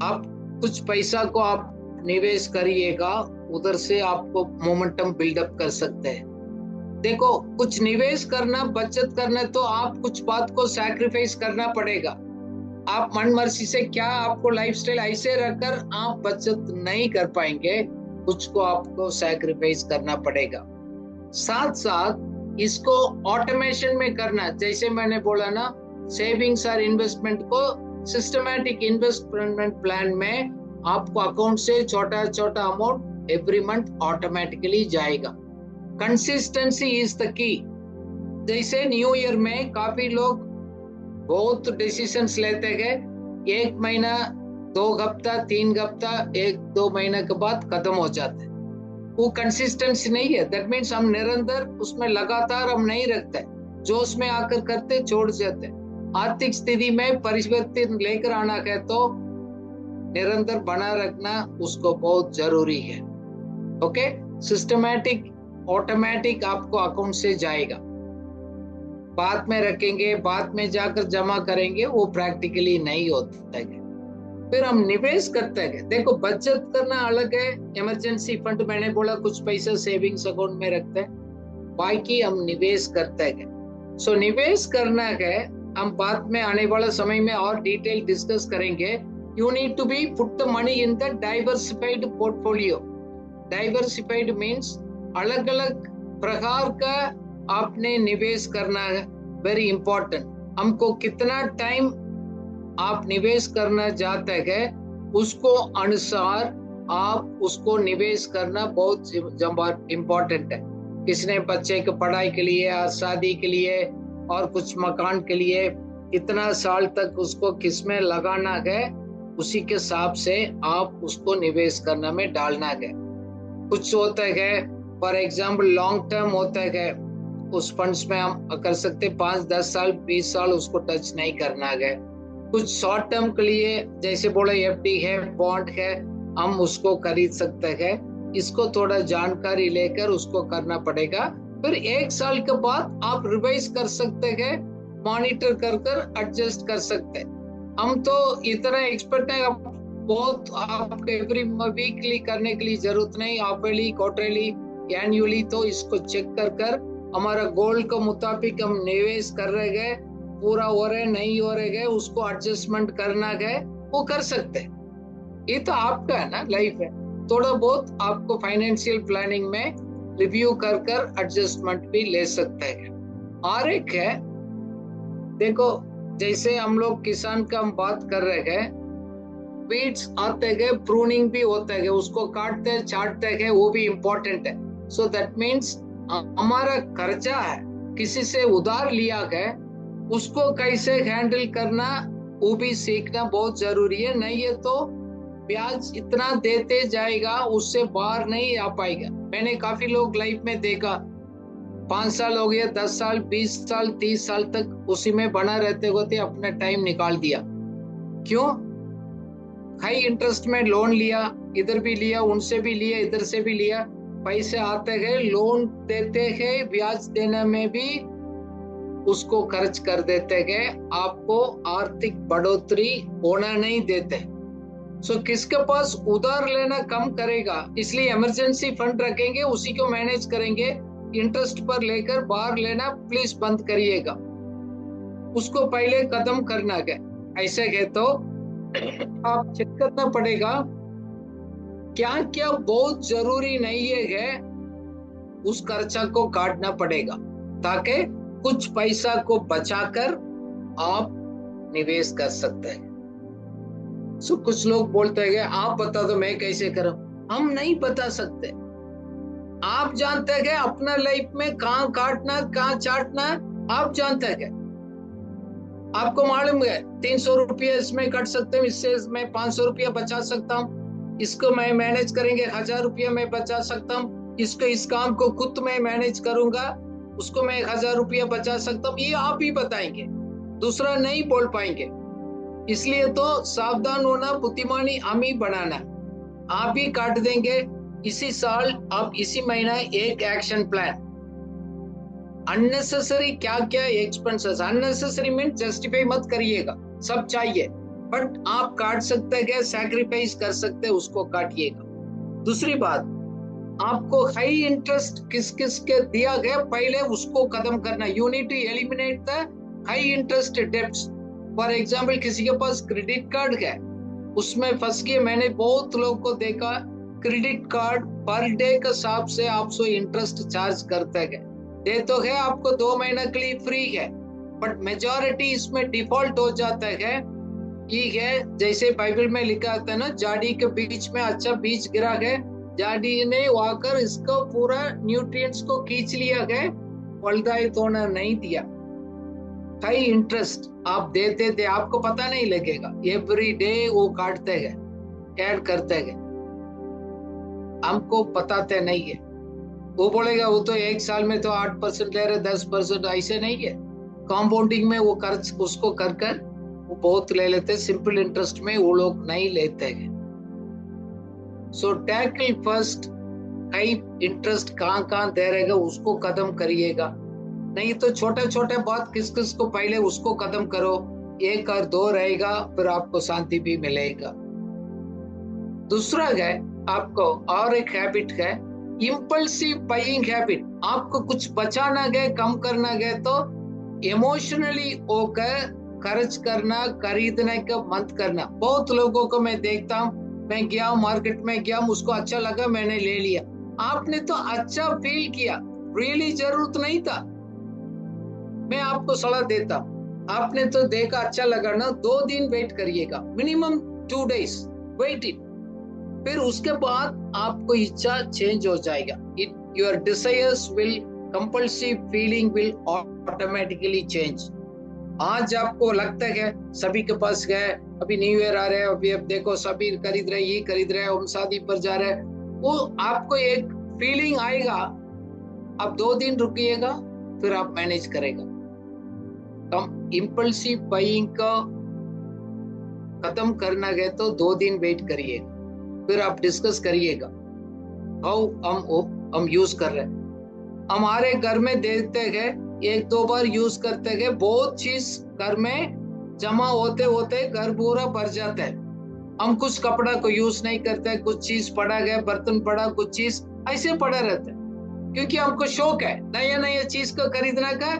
आप कुछ पैसा को आप निवेश करिएगा, उधर से आपको मोमेंटम बिल्डअप कर सकते हैं। देखो, कुछ निवेश करना, बचत करना, तो आप कुछ बात को सैक्रिफाइस करना पड़ेगा। आप मन मर्जी से क्या आपको लाइफस्टाइल ऐसे रखकर आप बचत नहीं कर पाएंगे, कुछ को आपको सैक्रिफाइस करना पड़ेगा। साथ साथ इसको ऑटोमेशन में करना, जैसे मैंने बोला ना, सेविंग्स और इन्वेस्टमेंट को सिस्टमैटिक इन्वेस्टमेंट प्लान में आपको अकाउंट से छोटा छोटा अमाउंट एवरी मंथ ऑटोमेटिकली जाएगा। Consistency is the key. जैसे न्यू ईयर में काफी लोग बहुत डिसीजंस लेते हैं, 1 महीना, 2 हफ्ता, 3 हफ्ता, 1-2 महीने के बाद खत्म हो जाते हैं। वो कंसिस्टेंसी नहीं है। दैट मीन्स हम निरंतर उसमें लगातार हम नहीं रखते, जोश में आकर करते छोड़ जाते। आर्थिक स्थिति में परिवर्तन लेकर आना है तो निरंतर बना रखना उसको बहुत जरूरी है। ओके, सिस्टमैटिक ऑटोमेटिक आपको अकाउंट से जाएगा। बाद में रखेंगे, बाद में जाकर जमा करेंगे, वो प्रैक्टिकली नहीं होता है। फिर हम निवेश करते हैं। देखो, बचत करना अलग है, इमरजेंसी फंड मैंने बोला कुछ पैसा सेविंग्स अकाउंट में रखते हैं, बाकी हम निवेश करते हैं। सो निवेश करना है, हम बाद में आने वाला समय में और डिटेल डिस्कस करेंगे। You need to be put the money in the diversified portfolio. Diversified means अलग अलग प्रकार का आपने निवेश करना है, वेरी इंपॉर्टेंट। हमको कितना टाइम आप निवेश करना चाहते हैं, उसको अनुसार आप उसको निवेश करना बहुत इंपॉर्टेंट है। किसने बच्चे के पढ़ाई के लिए या शादी के लिए और कुछ मकान के लिए इतना साल तक उसको किसमें लगाना है, उसी के हिसाब से आप उसको निवेश करना में डालना है। कुछ होता है फॉर एग्जाम्पल लॉन्ग टर्म होता है, उस फंड्स में हम कर सकते 5-10 साल 20 साल उसको टच नहीं करना है। कुछ शॉर्ट टर्म के लिए जैसे बोला एफडी है, बॉन्ड है, हम उसको खरीद सकते हैं। इसको थोड़ा जानकारी लेकर उसको करना पड़ेगा। फिर 1 साल के बाद आप रिवाइज कर सकते हैं, मॉनिटर कर एडजस्ट कर सकते हैं। हम तो इतना एक्सपर्ट है, बहुत आपको एवरी वीकली करने के लिए जरूरत नहीं, हाफली, क्वार्टरली, एनुअली तो इसको चेक कर हमारा गोल के मुताबिक हम निवेश कर रहे हैं, पूरा हो रहे नहीं हो रहे, उसको एडजस्टमेंट करना है, वो कर सकते हैं। ये तो आपका है ना, लाइफ है। थोड़ा बहुत आपको फाइनेंशियल प्लानिंग में रिव्यू कर एडजस्टमेंट भी ले सकते हैं। और एक है, देखो जैसे हम लोग किसान का हम बात कर रहे हैं, वीड्स आते हैं, प्रूनिंग भी होता है, उसको काटते हैं, छांटते हैं, वो भी इम्पोर्टेंट है। सो दैट मीन्स हमारा खर्चा है, किसी से उधार लिया है, उसको कैसे हैंडल करना वो भी सीखना बहुत जरूरी है। नहीं है तो ब्याज इतना देते जाएगा, उससे बाहर नहीं आ पाएगा। मैंने काफी लोग लाइफ में देखा, 5 साल हो गया, 10 साल, 20 साल, 30 साल तक उसी में बना रहते होते, अपना टाइम निकाल दिया। क्यों? हाई इंटरेस्ट में लोन लिया, इधर भी लिया, उनसे भी लिया, इधर से भी लिया, पैसे आते हैं, लोन देते हैं, ब्याज देने में भी उसको खर्च कर देते हैं, आपको आर्थिक बढ़ोतरी होना नहीं देते। सो किसके पास उधार लेना कम करेगा, इसलिए इमरजेंसी फंड रखेंगे, उसी को मैनेज करेंगे। इंटरेस्ट पर लेकर बाहर लेना प्लीज बंद करिएगा, उसको पहले कदम करना है। ऐसे है तो आप चेक करना पड़ेगा क्या क्या बहुत जरूरी नहीं है, उस खर्चा को काटना पड़ेगा ताकि कुछ पैसा को बचाकर आप निवेश कर सकते हैं। सो कुछ लोग बोलते हैं आप बता दो मैं कैसे करूं। हम नहीं बता सकते, आप जानते हैं अपना लाइफ में कहाँ काटना कहाँ चाटना, आप जानते हैं। आपको मालूम है 300 रुपया इसमें कट सकते हैं, इससे मैं 500 रुपया बचा सकता हूँ, इसको मैं मैनेज करेंगे 1000 रुपया मैं बचा सकता हूँ, इसको इस काम को खुद मैं मैनेज करूंगा उसको मैं 1000 रुपया बचा सकता हूँ। ये आप ही बताएंगे, दूसरा नहीं बोल पाएंगे। इसलिए तो सावधान होना, बुद्धिमानी हम ही बनाना, आप ही काट देंगे। इसी साल आप इसी महीना एक एक्शन प्लान, अननेसेसरी क्या क्या एक्सपेंसेस, अननेसेसरी मीन जस्टिफाई मत करिएगा, सब चाहिए बट आप काट सकते हैं, सैक्रिफाइस कर सकते हैं, उसको काटिएगा। दूसरी बात, आपको हाई इंटरेस्ट किस किस के दिया गया पहले उसको खत्म करना। You need to eliminate the high interest debts. For example किसी के पास क्रेडिट कार्ड है, उसमें फंस गए। मैंने बहुत लोगों को देखा क्रेडिट कार्ड पर डे के हिसाब से आपसे इंटरेस्ट चार्ज करते हैं, दे तो है आपको 2 महीना के लिए फ्री है, बट मेजॉरिटी इसमें डिफॉल्ट हो जाता है। ठीक है, जैसे बाइबल में लिखा आता है ना, झाड़ी के बीच में अच्छा बीज गिरा है, झाड़ी ने आकर इसको पूरा न्यूट्रिएंट्स को खींच लिया है, फलदायी होना नहीं दिया। हाई इंटरेस्ट आप देते थे, आपको पता नहीं लगेगा, एवरी डे वो काटते हैं, ऐड करते हैं, हमको बताते नहीं है। वो बोलेगा वो तो एक साल में तो 8% ले रहे, 10%, ऐसे नहीं है। कंपाउंडिंग में वो खर्च उसको कर कर वो बहुत ले लेते, सिंपल इंटरेस्ट में वो लोग नहीं लेते हैं। सो टैकल फर्स्ट हाई इंटरेस्ट कहाँ दे रहेगा उसको खत्म करिएगा, नहीं तो छोटे छोटे बात किस किस को पहले उसको खत्म करो, 1 और 2 रहेगा, फिर आपको शांति भी मिलेगा। दूसरा है आपको और एक हैबिट है, इम्पल्सिव बाइंग हैबिट। आपको कुछ बचाना गए, कम करना गए तो इमोशनली होकर खर्च करना, खरीदने का मत करना। बहुत लोगों को मैं देखता हूँ, मैं गया मार्केट में गया, मुझको अच्छा लगा मैंने ले लिया। आपने तो अच्छा फील किया, रियली जरूरत नहीं था। मैं आपको सलाह देता हूँ, आपने तो देखा अच्छा लगा ना, 2 दिन वेट करिएगा, मिनिमम 2 days वेट इट, फिर उसके बाद आपको इच्छा चेंज हो जाएगा। Your desires will, compulsive feeling will automatically change. आज आपको लगता है सभी के पास है, अभी न्यू ईयर आ रहा है, अभी अब देखो सभी खरीद रहे, ये खरीद रहे, हम शादी पर जा रहे हैं, वो आपको एक फीलिंग आएगा। आप 2 दिन रुकिएगा, फिर आप मैनेज करेगा। कम इम्पल्सिव बाइंग का खत्म करना है तो 2 दिन वेट करिएगा, फिर आप डिस्कस करिएगा हाउ हम यूज कर रहे हैं। हमारे घर में देखते हैं 1-2 बार यूज करते हैं, बहुत चीज घर में जमा होते होते घर पूरा भर जाता है। हम कुछ कपड़ा को यूज नहीं करते, कुछ चीज पड़ा गया, बर्तन पड़ा, कुछ चीज ऐसे पड़ा रहता है, क्योंकि हमको शौक है नया नया चीज को खरीदने का,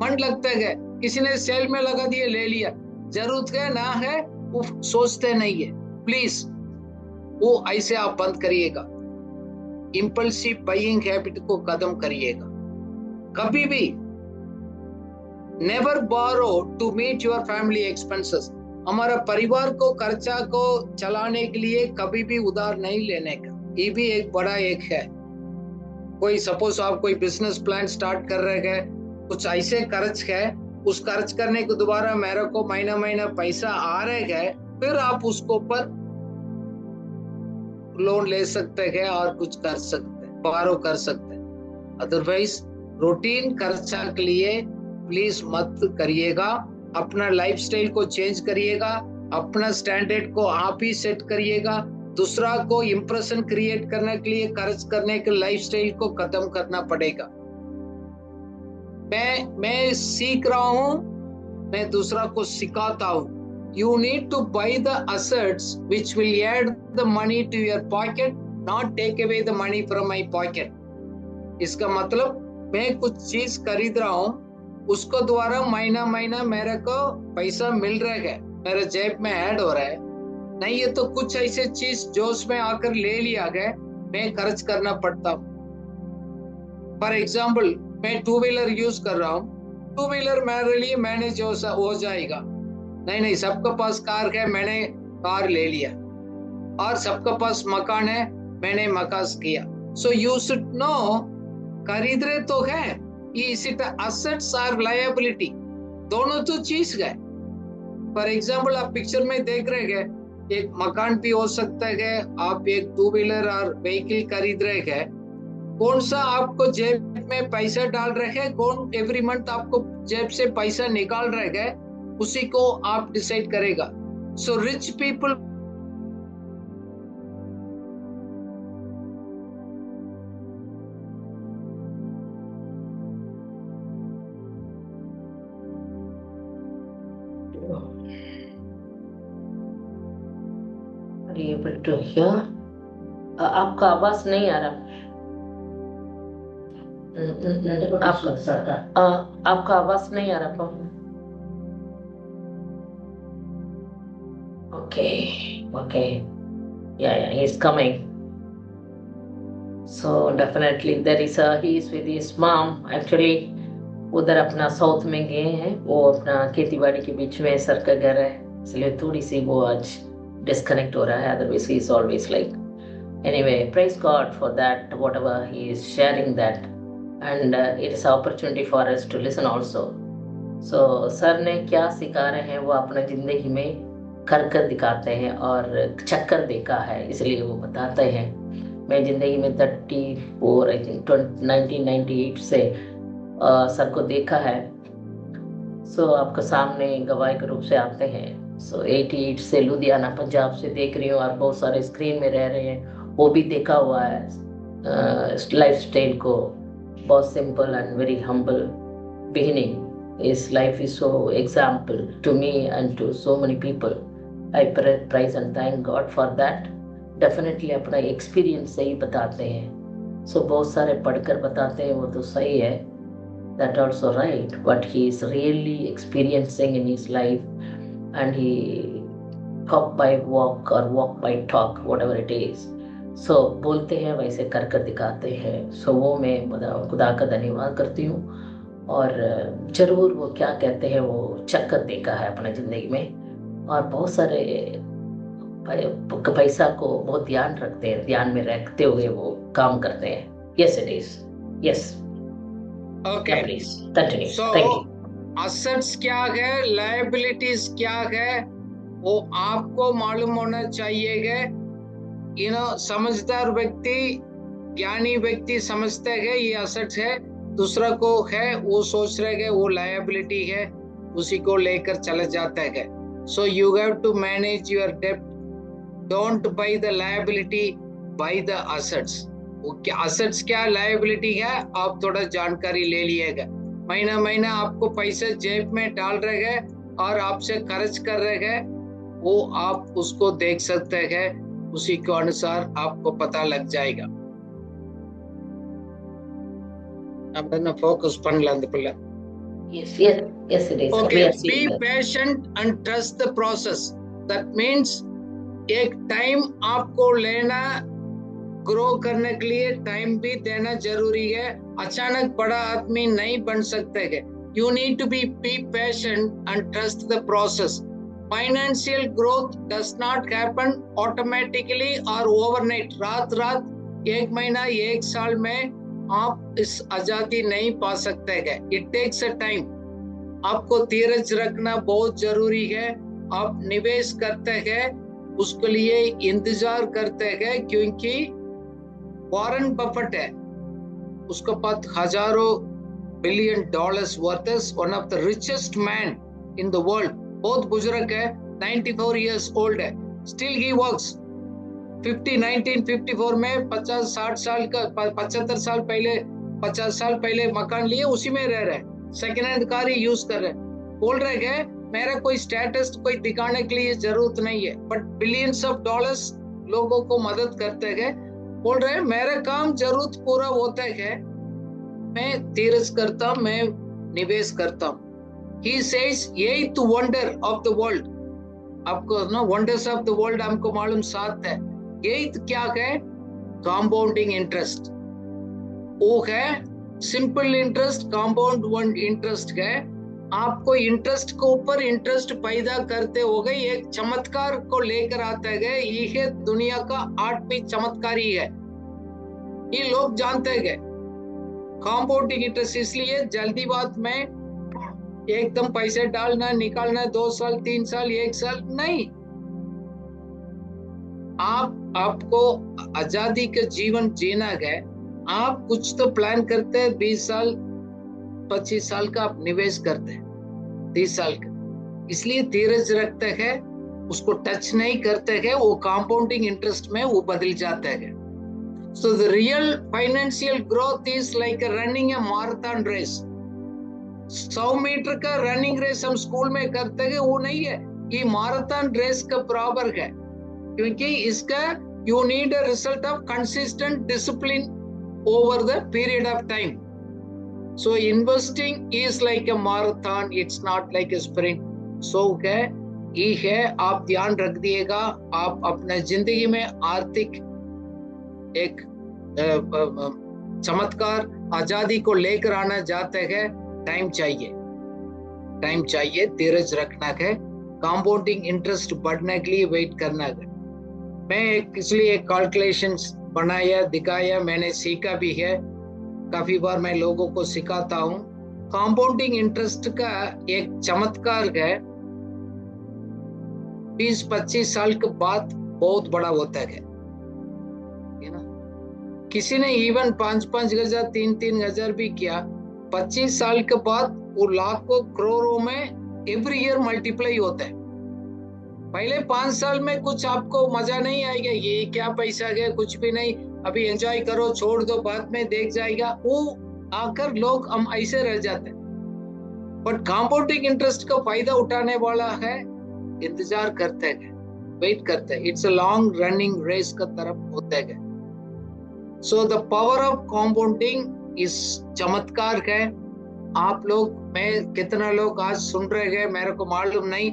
मन लगता है। किसी ने सेल में लगा दिया, ले लिया, जरूरत है ना है वो सोचते नहीं है। प्लीज वो ऐसे आप बंद करिएगा, इम्पल्सिव बाइंग हैबिट को खत्म करिएगा। कभी भी never borrow to meet your family expenses. हमारा परिवार को खर्चा को चलाने के लिए कभी भी उधार नहीं लेने का, ये भी एक बड़ा एक है। कोई सपोज आप कोई बिजनेस प्लान स्टार्ट कर रहे हैं, कुछ ऐसे खर्च है, उस खर्च करने को दोबारा मेरे को महीना महीना पैसा आ रहे है, फिर आप उसको ऊपर लोन ले सकते हैं और कुछ कर सकते हैं, बारो कर सकते हैं। अदरवाइज रूटीन खर्चा के लिए प्लीज मत करिएगा। अपना लाइफस्टाइल को चेंज करिएगा, अपना स्टैंडर्ड को आप ही सेट करिएगा। दूसरा को इंप्रेशन क्रिएट करने के लिए खर्च करने के लाइफस्टाइल को खत्म करना पड़ेगा। मैं सीख रहा हूं, मैं दूसरा को सिखाता हूं, You need to buy the assets which will add the money to your pocket, not take away the money from my pocket. इसका मतलब मैं कुछ चीज खरीद रहा हूँ, उसको द्वारा महीना महीना मेरे को पैसा मिल रहा है, मेरे जेब में ऐड हो रहा है। नहीं ये तो कुछ ऐसे चीज जोश में आकर ले लिया गया, मैं खर्च करना पड़ता हूँ। फॉर एग्जाम्पल मैं 2 व्हीलर यूज कर रहा हूँ, 2 व्हीलर मेरे लिए मैनेज हो जाएगा। नहीं सबके पास कार है, मैंने कार ले लिया, और सबके पास मकान है, मैंने मकान किया। सो यू शुड नो, खरीद रहे तो है, इज इट असेट्स और लायबिलिटी, दोनों तो चीज गए। फॉर एग्जाम्पल आप पिक्चर में देख रहे हैं, एक मकान भी हो सकता है, आप एक 2 व्हीलर और व्हीकल खरीद रहे हैं, कौन सा आपको जेब में पैसा डाल रहे हैं, कौन एवरी मंथ आपको जेब से पैसा निकाल रहे हैं, उसी को आप डिसाइड करेगा। So rich people able to hear? आपका आवाज नहीं आ रहा। आपका आवाज नहीं आ रहा। Okay. Yeah, he's coming. So definitely there is he is with his mom. Actually उधर अपना साउथ में गए हैं, वो अपना खेती बाड़ी के बीच में सर का घर है, इसलिए थोड़ी सी वो आज डिस्कनेक्ट हो रहा है। Otherwise he is always like anyway, praise God for that whatever he is sharing that, and it is opportunity for us to listen also. So sir ने क्या सिखा रहे हैं वो अपना जिंदगी में कर दिखाते हैं, और चक्कर देखा है इसलिए वो बताते हैं। मैं जिंदगी में 34 आई थिंक 1998 से सर को देखा है। सो आपके सामने गवाही के रूप से आते हैं। सो 88 से लुधियाना पंजाब से देख रही हूँ, और बहुत सारे स्क्रीन में रह रहे हैं, वो भी देखा हुआ है लाइफ स्टाइल को। बहुत simple and very humble beginning. His life is so example to me and to so many people. I praise and thank God for that. Definitely अपना experience से ही बताते हैं। So बहुत सारे पढ़कर बताते हैं, वो तो सही है, that also right, but he is really experiencing in his life, and he talk by walk or walk by talk, whatever it is. So बोलते हैं वैसे कर दिखाते हैं। So वो मैं खुदा का धन्यवाद करती हूँ, और जरूर वो क्या कहते हैं, वो चक्कर देखा है अपने जिंदगी में, और बहुत सारे पैसा को बहुत ध्यान रखते हैं, ध्यान में रखते हुए वो काम करते हैं। Yes it is, yes okay please continue. So thank you. Assets क्या है, लायबिलिटीज क्या है, वो आपको मालूम होना चाहिए। समझदार व्यक्ति, ज्ञानी व्यक्ति समझते हैं ये असेट्स है, दूसरा को है वो सोच रहे हैं वो लायबिलिटी है, उसी को लेकर चले जाते हैं। So you have to manage your डेब्ट, don't buy the liability, buy the assets. वो क्या असेट्स क्या लायबिलिटी है, आप थोड़ा जानकारी ले लिएगा। महीना महीना आपको पैसे जेब में डाल रहे हैं और आपसे खर्च कर रहे हैं, वो आप उसको देख सकते हैं, उसी के अनुसार आपको पता लग जाएगा। focus பண்ணல அந்த பிள்ளை. Yes it is. Okay, be patient and trust the process. That means एक टाइम आपको लेना, ग्रो करने के लिए टाइम भी देना जरूरी है। अचानक बड़ा आदमी नहीं बन सकते हैं। You need to be patient and trust the process. Financial growth does not happen automatically or overnight. रात एक महीना एक साल में आप इस आजादी नहीं पा सकते हैं। It takes a time. आपको धीरज रखना बहुत जरूरी है। आप निवेश करते हैं, उसके लिए इंतजार करते हैं, क्योंकि वॉरेन बफेट है, उसके पास हजारों billion dollars worth, one of the richest man in the world. बहुत बुजुर्ग है, 94 years old है, स्टिल ही वर्क्स। 1954 में 50-60 साल का 75 साल पहले 50 साल पहले मकान लिए, उसी में रह रहे हैं, सेकेंड हैंड कार ही यूज कर रहे हैं। बोल रहे हैं मेरा कोई स्टेटस कोई दिखाने के लिए जरूरत नहीं है, बट बिलियंस ऑफ डॉलर्स लोगों को मदद करते हैं, बोल रहे हैं मेरा काम जरूरत पूरा होता है, मैं धीरज करता, मैं निवेश करता हूँ। He says eighth wonder of the world, आपको ना wonders of the world हमको मालूम 7 है, eighth क्या है? Compounding interest, वो है simple interest, compound one interest है। आपको इंटरेस्ट के ऊपर इंटरेस्ट पैदा करते हो गए, एक चमत्कार को लेकर आता है। ये दुनिया का 8वीं चमत्कार ही है, ये लोग जानते हैं कंपाउंडिंग इंटरेस्ट। इसलिए जल्दी बात में एकदम पैसे डालना निकालना 2 साल 3 साल 1 साल नहीं। आपको आजादी का जीवन जीना है, आप कुछ तो प्लान करते हैं, 20 साल 25 साल का आप निवेश करते हैं, 30 साल का, इसलिए धीरज रखते हैं, उसको टच नहीं करते हैं, वो कंपाउंडिंग इंटरेस्ट में वो बदल जाता है। So the real financial growth is like running a marathon race. 100 metre का रनिंग रेस हम स्कूल में करते हैं, वो नहीं है, ये मैराथन रेस का बराबर है, क्योंकि इसका you need a result of consistent discipline over the period of time. So investing is like a marathon, it's not like a sprint. So ये है, आप ध्यान रख दिएगा। आप अपने जिंदगी में आर्थिक एक चमत्कार आजादी को लेकर आना चाहते हैं, टाइम चाहिए, धीरज रखना है, कंपाउंडिंग इंटरेस्ट बढ़ने के लिए वेट करना है। मैं इसलिए एक कैलकुलेशंस बनाया दिखाया, मैंने सीखा भी है, काफी बार मैं लोगों को सिखाता हूँ। कंपाउंडिंग इंटरेस्ट का एक चमत्कार है, 20-25 साल के बाद बहुत बड़ा होता है ना। किसी ने इवन 5-5 हजार 3-3 हजार भी किया, 25 साल के बाद वो लाखों करोड़ों में एवरी ईयर मल्टीप्लाई होता है। पहले 5 साल में कुछ आपको मजा नहीं आएगा, ये क्या पैसा है, कुछ भी नहीं, अभी एंजॉय करो, छोड़ दो, बाद में देख जाएगा, वो आकर लोग हम ऐसे रह जाते हैं। बट कंपाउंडिंग इंटरेस्ट का फायदा उठाने वाला है, इंतजार करते हैं, वेट करते हैं, it's a long running race का तरफ होता है। So the power of compounding इस चमत्कार है। आप लोग में कितना लोग आज सुन रहे हैं मेरे को मालूम नहीं,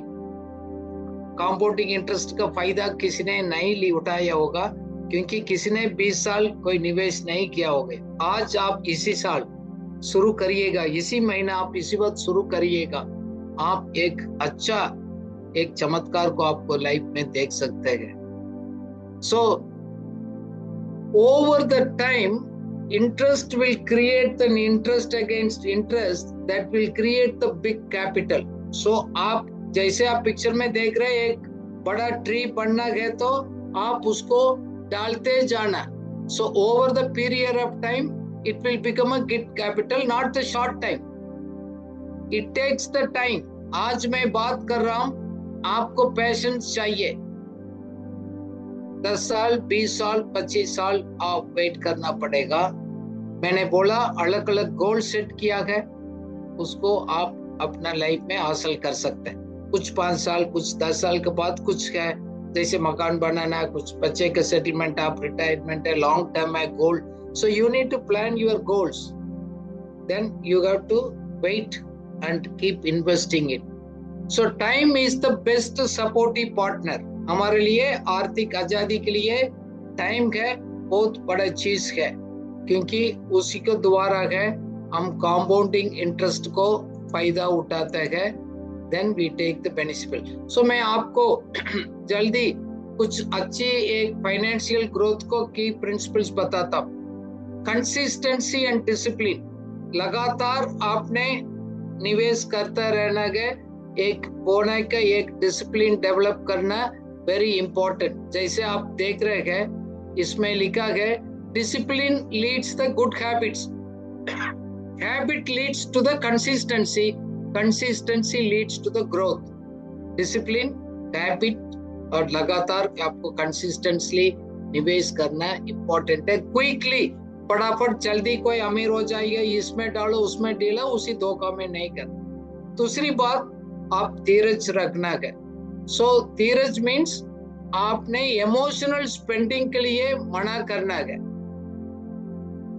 कंपाउंडिंग इंटरेस्ट का फायदा किसी ने नहीं उठाया होगा, क्योंकि किसी ने 20 साल कोई निवेश नहीं किया होगा। आज आप इसी साल शुरू करिएगा, इसी महीना आप इसी वक्त शुरू करिएगा, आप एक अच्छा एक चमत्कार को आपको लाइफ में देख सकते हैं। So over the time interest will create the interest against interest that will create the big capital. So आप जैसे आप पिक्चर में देख रहे हैं, एक बड़ा ट्री बनना है तो आप उसको डालते जाना। So over the period of time it will become a big capital, not the short time, it takes the time. आज मैं बात कर रहा हूं, आपको पेशेंस चाहिए, 10 साल 20 साल 25 साल आप वेट करना पड़ेगा। मैंने बोला अलग अलग गोल सेट किया है, उसको आप अपना लाइफ में हासिल कर सकते हैं। कुछ 5 साल, कुछ 10 साल के बाद, कुछ है जैसे मकान बनाना, कुछ बच्चे का सेटलमेंट, आप रिटायरमेंट है, लॉन्ग टर्म है goal. So you need to plan your goals, then you have to wait and keep investing it. So time is the best supportive partner. हमारे लिए आर्थिक आजादी के लिए टाइम है बहुत बड़ा चीज है, क्योंकि उसी के द्वारा है हम कंपाउंडिंग इंटरेस्ट को फायदा उठाते हैं, then we take the benefit. So मैं आपको जल्दी कुछ अच्छी एक फाइनेंशियल ग्रोथ को की प्रिंसिपल्स बताता हूँ। कंसिस्टेंसी एंड डिसिप्लिन, लगातार आपने निवेश करता रहना है, एक बोना का एक डिसिप्लिन डेवलप करना वेरी इंपॉर्टेंट। जैसे आप देख रहे हैं इसमें लिखा है discipline leads the good habits, habit leads to the consistency, consistency leads to the growth. Discipline, habit और लगातार आपको कंसिस्टेंटली निवेश करना इंपॉर्टेंट है। क्विकली फटाफट जल्दी कोई अमीर हो जाएगा, इसमें डालो उसमें डालो, उसी धोखा में नहीं करना। दूसरी बात, आप धीरज रखना है। सो धीरज मीन्स आपने इमोशनल स्पेंडिंग के लिए मना करना है।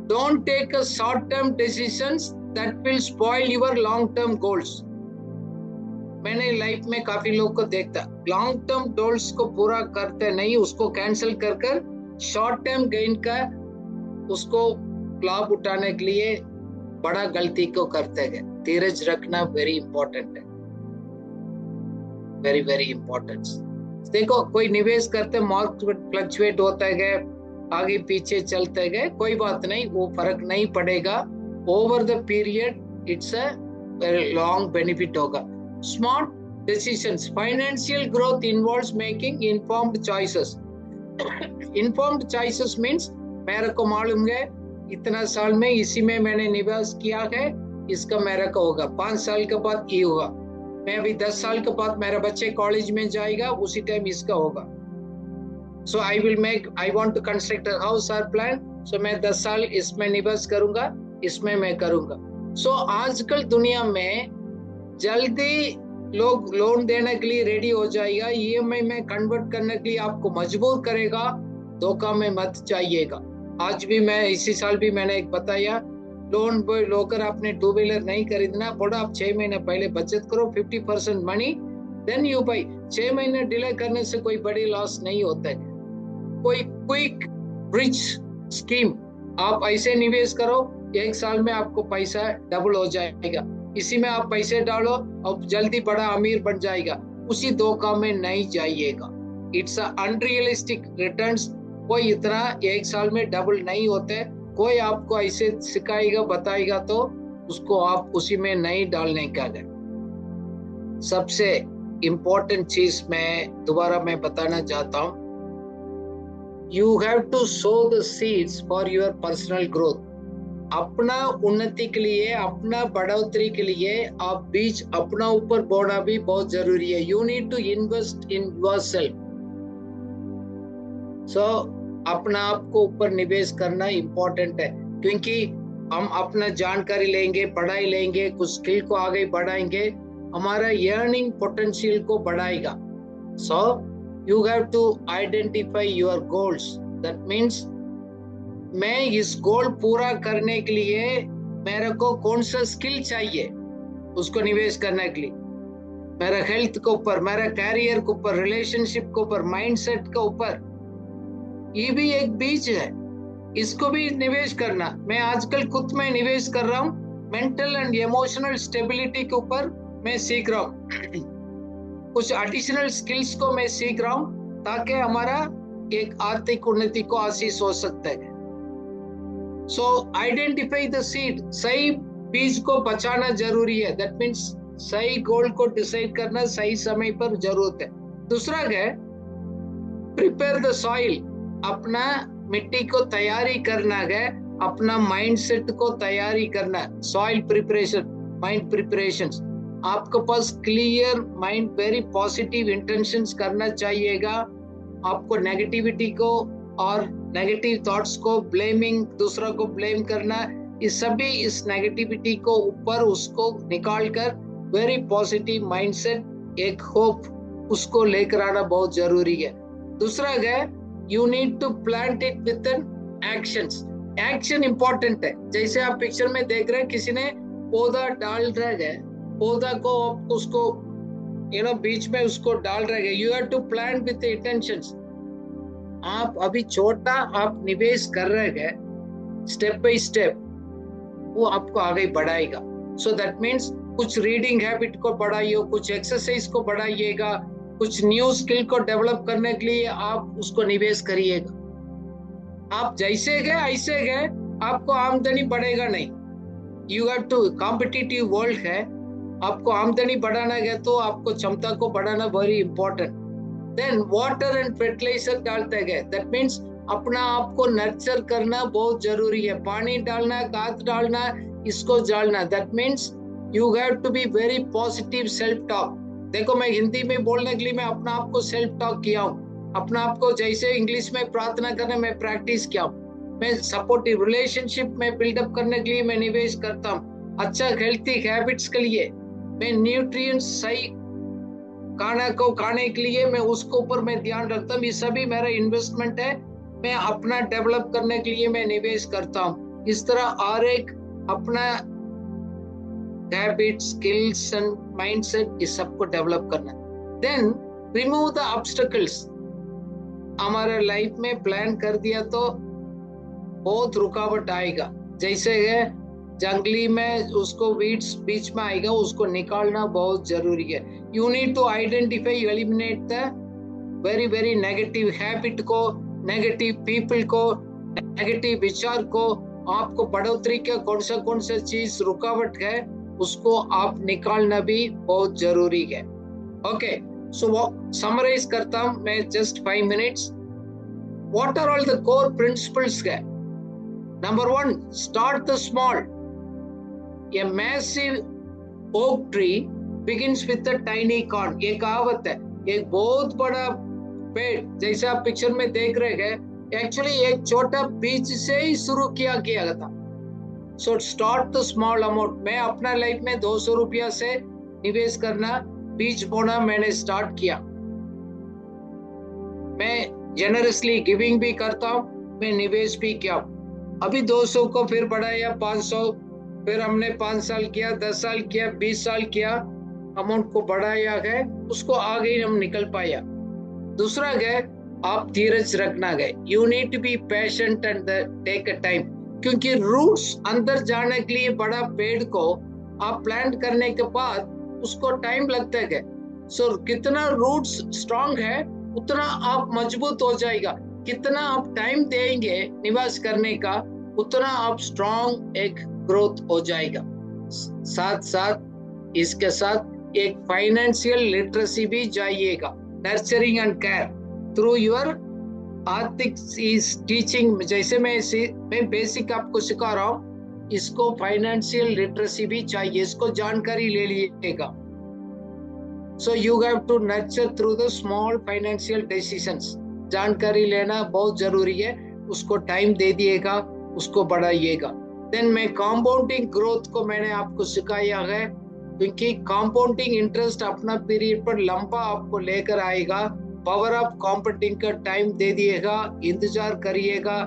Don't take a short term decisions that will spoil your long term goals. मैंने लाइफ में काफी लोग को देखता, लॉन्ग टर्म गोल्स को पूरा करते नहीं, उसको कैंसिल कर कर शॉर्ट टर्म गेन का उसको लाभ उठाने के लिए बड़ा गलती को करते हैं। धीरज रखना वेरी इंपॉर्टेंट है, वेरी वेरी इंपॉर्टेंट। देखो कोई निवेश करते मार्केट फ्लक्चुएट होता है, आगे पीछे चलते गए, कोई बात नहीं, वो फर्क नहीं पड़ेगा। Over the period it's a very long benefit होगा। Smart decisions, financial growth involves making informed choices. Informed choices means मेरे को मालूम है इतना साल में इसी में मैंने निवेश किया है, इसका मेरा का होगा, 5 साल के बाद ये होगा, मैं अभी 10 साल के बाद मेरा बच्चे कॉलेज में जाएगा, उसी टाइम इसका होगा। So I want to construct a house और प्लान, सो मैं 10 साल इसमें निवेश करूंगा, इसमें मैं करूंगा। सो आजकल दुनिया में जल्दी लोग लोन देने के लिए रेडी हो जाएगा, ईएमआई में कन्वर्ट करने के लिए आपको मजबूर करेगा, धोखा में मत जाइएगा। आज भी मैं इसी साल भी मैंने एक बताया, लोन लोकर आपने 2 व्हीलर नहीं खरीदना, बोला आप 6 महीने पहले बचत करो 50% मनी देन यू बाई। 6 महीने डिले करने से कोई बड़ी लॉस नहीं होता है। कोई क्विक रिच स्कीम आप ऐसे निवेश करो, 1 साल में आपको पैसा डबल हो जाएगा, इसी में आप पैसे डालो और जल्दी बड़ा अमीर बन जाएगा, उसी धोखा में नहीं जाइएगा। इट्स अनरियलिस्टिक रिटर्न्स, कोई इतना 1 साल में डबल नहीं होते, कोई आपको ऐसे सिखाएगा बताएगा तो उसको आप उसी में नहीं डालने का है। सबसे इंपॉर्टेंट चीज मैं दोबारा मैं बताना चाहता हूं, you have to sow the seeds for your personal growth. अपना उन्नति के लिए, अपना बढ़ोतरी के लिए आप बीज अपना ऊपर बोना भी बहुत जरूरी है। You need to invest in yourself. So अपना आप को ऊपर निवेश करना इंपॉर्टेंट है, क्योंकि हम अपना जानकारी लेंगे, पढ़ाई लेंगे, कुछ स्किल को आगे बढ़ाएंगे, हमारा अर्निंग पोटेंशियल को बढ़ाएगा। So you have to identify your goals. That means मैं इस गोल पूरा करने के लिए मेरे को कौन सा स्किल चाहिए, उसको निवेश करने के लिए, मेरा हेल्थ के ऊपर, मेरा कैरियर के ऊपर, रिलेशनशिप के ऊपर, माइंडसेट के ऊपर, ये भी एक बीज है, इसको भी निवेश करना। मैं आजकल खुद में निवेश कर रहा हूँ, मेंटल एंड इमोशनल स्टेबिलिटी के ऊपर मैं सीख रहा हूँ, कुछ एडिशनल स्किल्स को मैं सीख रहा हूँ, ताकि हमारा एक आर्थिक उन्नति को आशीष हो सकता है। सो आइडेंटिफाई द सीड, सही बीज को बचाना जरूरी है। दैट मीन्स सही गोल को डिसाइड करना सही समय पर जरूरत है। दूसरा है प्रिपेयर द सॉइल, अपना मिट्टी को तैयारी करना है, अपना माइंडसेट को तैयारी करना है। सॉइल प्रिपरेशन, माइंड प्रिपरेशन, आपके पास clear mind, very positive intentions करना चाहिएगा। आपको नेगेटिविटी को और नेगेटिव थॉट्स को, ब्लेमिंग, दूसरों को ब्लेम करना, इस सभी इस नेगेटिविटी को ऊपर उसको निकाल कर वेरी पॉजिटिव माइंडसेट, एक होप, उसको लेकर आना बहुत जरूरी है। दूसरा है you need to plant it with an actions. Action important है। जैसे आप पिक्चर में देख रहे हैं, किसी ने पौधा डाल रहा है, पौधा को उसको बीच में उसको डाल रहे हैं। You have to plant with intentions. आप अभी छोटा आप निवेश कर रहे हैं, स्टेप बाय स्टेप वो आपको आगे बढ़ाएगा। सो दैट मीन्स कुछ रीडिंग हैबिट को बढ़ाइए, कुछ एक्सरसाइज को बढ़ाइएगा, कुछ न्यू स्किल को डेवलप करने के लिए आप उसको निवेश करिएगा। आप जैसे गए ऐसे गए, आपको आमदनी बढ़ेगा नहीं। You have to, competitive world है, आपको आमदनी बढ़ाना है तो आपको क्षमता को बढ़ाना very important. Then water and fertiliser डालते गए। दैट मीन्स अपना आप को नर्चर करना बहुत जरूरी है। पानी डालना, खाद डालना, इसको डालना। That means you have to be very positive self talk. देखो मैं हिंदी में बोलने के लिए मैं अपना आप को सेल्फ टॉक किया हूँ, अपना आप को जैसे इंग्लिश में प्रार्थना करने में प्रैक्टिस किया हूँ। मैं सपोर्टिव रिलेशनशिप में बिल्डअप करने के लिए मैं निवेश करता हूँ। अच्छा हेल्थी हैबिट्स के लिए मैं न्यूट्रिएंट्स सही खाना को खाने के लिए मैं उसके ऊपर मैं ध्यान रखता हूँ। ये सभी मेरा इन्वेस्टमेंट है, मैं अपना डेवलप करने के लिए मैं निवेश करता हूँ। इस तरह हर एक अपना हैबिट, स्किल्स एंड माइंडसेट इस सबको डेवलप करना। Then remove the obstacles. हमारे लाइफ में प्लान कर दिया तो बहुत रुकावट आएगा, जैसे है जंगली में उसको वीड्स बीच में आएगा, उसको निकालना बहुत जरूरी है। You need to identify, eliminate the very very negative habit को, नेगेटिव पीपल को, नेगेटिव विचार को। आपको बढ़ोतरी का कौन सा चीज रुकावट है उसको आप निकालना भी बहुत जरूरी है। ओके, सो समराइज करता हूं मैं just 5 minutes. What are all the core principles है? Number 1, start the small. A massive oak tree begins with a tiny corn। ये कहावत है, एक बहुत बड़ा पेड़ जैसे आप पिक्चर में देख रहे हैं, एक्चुअली एक छोटा बीज से ही शुरू किया गया था। So start the small amount. मैं अपना लाइफ में 200 रुपया से निवेश करना, बीज बोना मैंने स्टार्ट किया। मैं जेनरसली गिविंग भी करता हूँ, मैं निवेश भी किया। अभी 200 को फिर बढ़ाया 500, फिर हमने 5 साल किया, 10 साल किया, 20 साल किया, अमाउंट को बढ़ाया है, उसको आगे हम निकल पाया। दूसरा है आप धीरज रखना है। You need to be patient and take a time, क्योंकि रूट्स अंदर जाने के लिए बड़ा पेड़ को आप प्लांट करने के बाद उसको टाइम लगता है। सो कितना रूट्स स्ट्रांग है उतना आप मजबूत हो जाएगा। कितना आप टाइम देंगे निवास करने का उतना आप स्ट्रांग एक ग्रोथ हो जाएगा। साथ साथ इसके साथ एक फाइनेंशियल लिटरेसी भी चाहिएगा। Nurturing and care through your आर्थिक इज टीचिंग। जैसे मैं बेसिक आपको सिखा रहा हूँ, इसको फाइनेंशियल लिटरेसी भी चाहिए, इसको जानकारी ले लीजिएगा। So you have to nurture through the small financial decisions. जानकारी लेना बहुत जरूरी है, उसको टाइम दे दिएगा, उसको बढ़ाइएगा। देन मैं कंपाउंडिंग ग्रोथ को मैंने आपको सिखाया है, क्योंकि कंपाउंडिंग इंटरेस्ट अपना पीरियड पर लंबा आपको लेकर आएगा। पावर ऑफ कंपाउंडिंग का टाइम दे दिएगा, इंतजार करिएगा।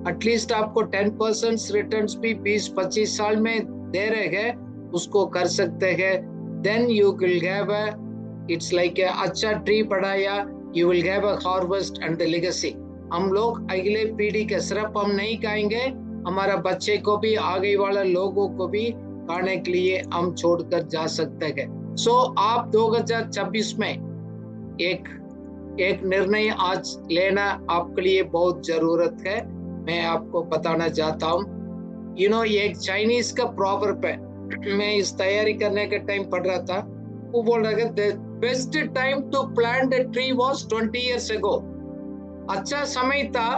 एटलीस्ट आपको 10% रिटर्न्स भी 20-25 साल में दे रहे हैं, उसको कर सकते हैं। Then you will have a, it's like a अच्छा ट्री बढ़ाया, you will have a harvest and the legacy. हम लोग अगले पीढ़ी के सिर्फ हम नहीं खाएंगे, हमारा बच्चे को भी, आगे वाले लोगों को भी खाने के लिए हम छोड़कर जा सकते हैं। सो आप 2026 में एक निर्णय आज लेना आपके लिए बहुत जरूरत है। मैं आपको बताना चाहता हूँ, एक चाइनीज का प्रॉवर्ब है, मैं इस तैयारी करने के टाइम पढ़ रहा था, वो बोल रहा था the best time to plant a tree was 20 years ago। अच्छा समय था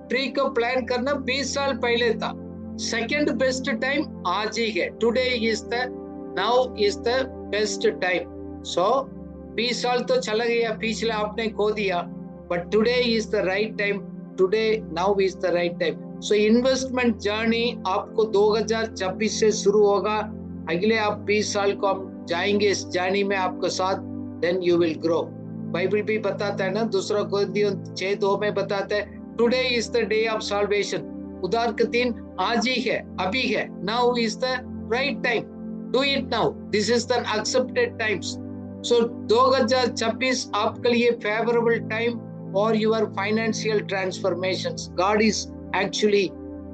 ट्री को प्लान करना 20 साल पहले था। सेकेंड बेस्ट टाइम आज ही है। Today is the, now is the best time. So 20 साल तो चला गया, पिछले आपने खो दिया, but today is the right time. Today now is the right time. So investment journey आपको 2026 से शुरू होगा। अगले आप 20 साल को हम जाएंगे इस जर्नी में आपके साथ। Then you will grow. Bible भी बताता है ना, दूसरा कोरिन्थियों 6:2 में बताता है, today is the day of salvation. उद्धार का दिन आज ही है, अभी है। Now is the right time, do it now, this is the accepted times. So 2026 आपके लिए favourable time for your financial transformations. God is actually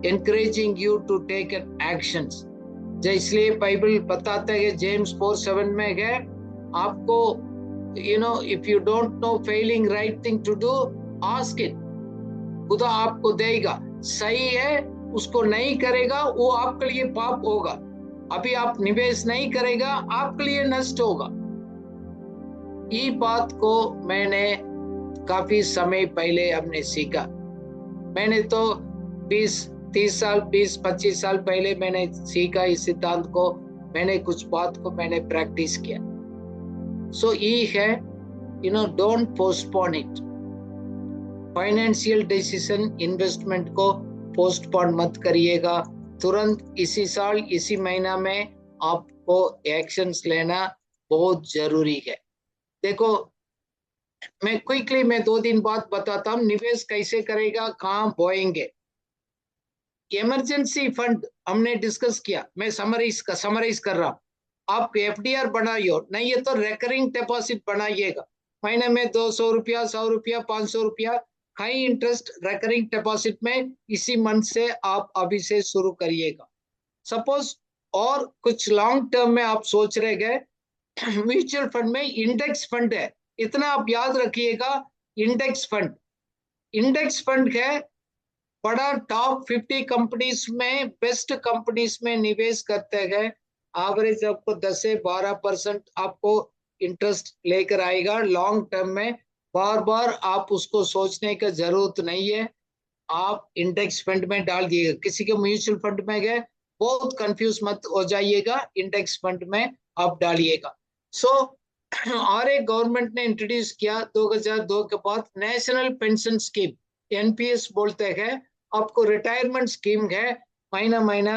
encouraging you to take actions। इसलिए बाइबल बताता है, जेम्स 4:7 में है, आपको if you don't know failing right thing to do, ask it। खुदा आपको देगा। सही है उसको नहीं करेगा, वो आपके लिए पाप होगा। अभी आप निवेश नहीं करेगा, आपके लिए नष्ट होगा। ये बात को मैंने काफी समय पहले हमने सीखा। मैंने तो 20-30 साल 20-25 साल पहले मैंने सीखा इस सिद्धांत को। मैंने कुछ बात को मैंने प्रैक्टिस किया। सो ये है, don't postpone it. Financial decision, investment को पोस्टपोन मत करिएगा। तुरंत इसी साल इसी महीना में आपको एक्शंस लेना बहुत जरूरी है। देखो मैं क्विकली मैं 2 दिन बाद बताता हूँ निवेश कैसे करेगा, कहाँ बोएंगे। इमरजेंसी फंड हमने डिस्कस किया, मैं समराइज कर रहा हूँ। आप एफडीआर बनाइए, नहीं है तो रेकरिंग डिपॉजिट बनाइएगा। महीने में 200 रुपया, 100 रुपया, 500 रुपया हाई इंटरेस्ट रेकरिंग डिपॉजिट में इसी मंथ से आप अभी से शुरू करिएगा। सपोज और कुछ लॉन्ग टर्म में आप सोच रहे गए म्यूचुअल फंड में इंडेक्स फंड है, इतना आप याद रखिएगा। इंडेक्स फंड है, बड़ा टॉप 50 कंपनीज में बेस्ट कंपनीज में निवेश करते हैं। एवरेज आपको 10 से 12% आपको इंटरेस्ट लेकर आएगा लॉन्ग टर्म में। बार बार आप उसको सोचने की जरूरत नहीं है, आप इंडेक्स फंड में डाल दिएगा। किसी के म्यूचुअल फंड में गए बहुत कंफ्यूज मत हो जाइएगा, इंडेक्स फंड में आप डालिएगा। सो और एक गवर्नमेंट ने इंट्रोड्यूस किया 2002 के बाद नेशनल पेंशन स्कीम, एनपीएस बोलते हैं। आपको रिटायरमेंट स्कीम है, महीना महीना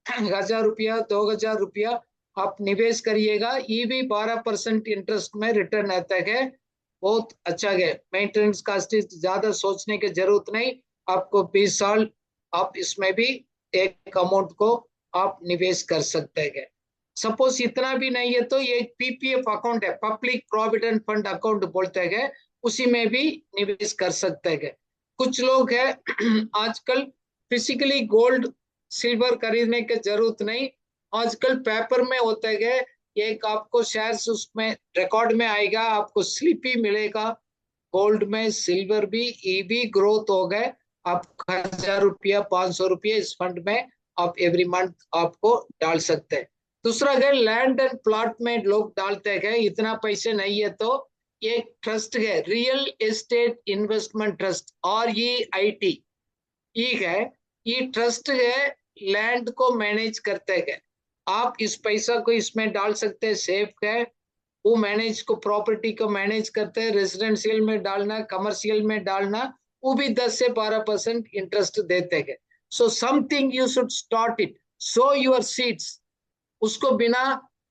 1000 रुपया 2000 रुपया आप निवेश करिएगा। ये भी 12% इंटरेस्ट में रिटर्न आता है, बहुत अच्छा है। मेंटेनेंस कास्ट ज्यादा सोचने की जरूरत नहीं, आपको 20 साल आप इसमें भी एक अमाउंट को आप निवेश कर सकते हैं। सपोज इतना भी नहीं है तो ये पीपीएफ अकाउंट है, पब्लिक प्रोविडेंट फंड अकाउंट बोलते हैं, उसी में भी निवेश कर सकते हैं। कुछ लोग है आजकल फिजिकली गोल्ड सिल्वर खरीदने की जरूरत नहीं, आजकल पेपर में होता है, एक आपको शेयर्स उसमें रिकॉर्ड में आएगा, आपको स्लिप ही मिलेगा। गोल्ड में सिल्वर भी ये भी ग्रोथ हो गए। आप 1000 रुपया 500 रुपया इस फंड में आप एवरी मंथ आपको डाल सकते हैं। दूसरा है लैंड एंड प्लॉट में लोग डालते हैं, इतना पैसे नहीं है तो एक ट्रस्ट है रियल एस्टेट इन्वेस्टमेंट ट्रस्ट और ये आईटी है, ये ट्रस्ट है लैंड को मैनेज करते हैं। आप इस पैसा को इसमें डाल सकते हैं, सेफ है। वो मैनेज को प्रॉपर्टी को मैनेज करते हैं, रेजिडेंशियल में डालना, कमर्शियल में डालना, वो भी 10 से 12% इंटरेस्ट देते हैं। So something you should start it, so your seeds. उसको बिना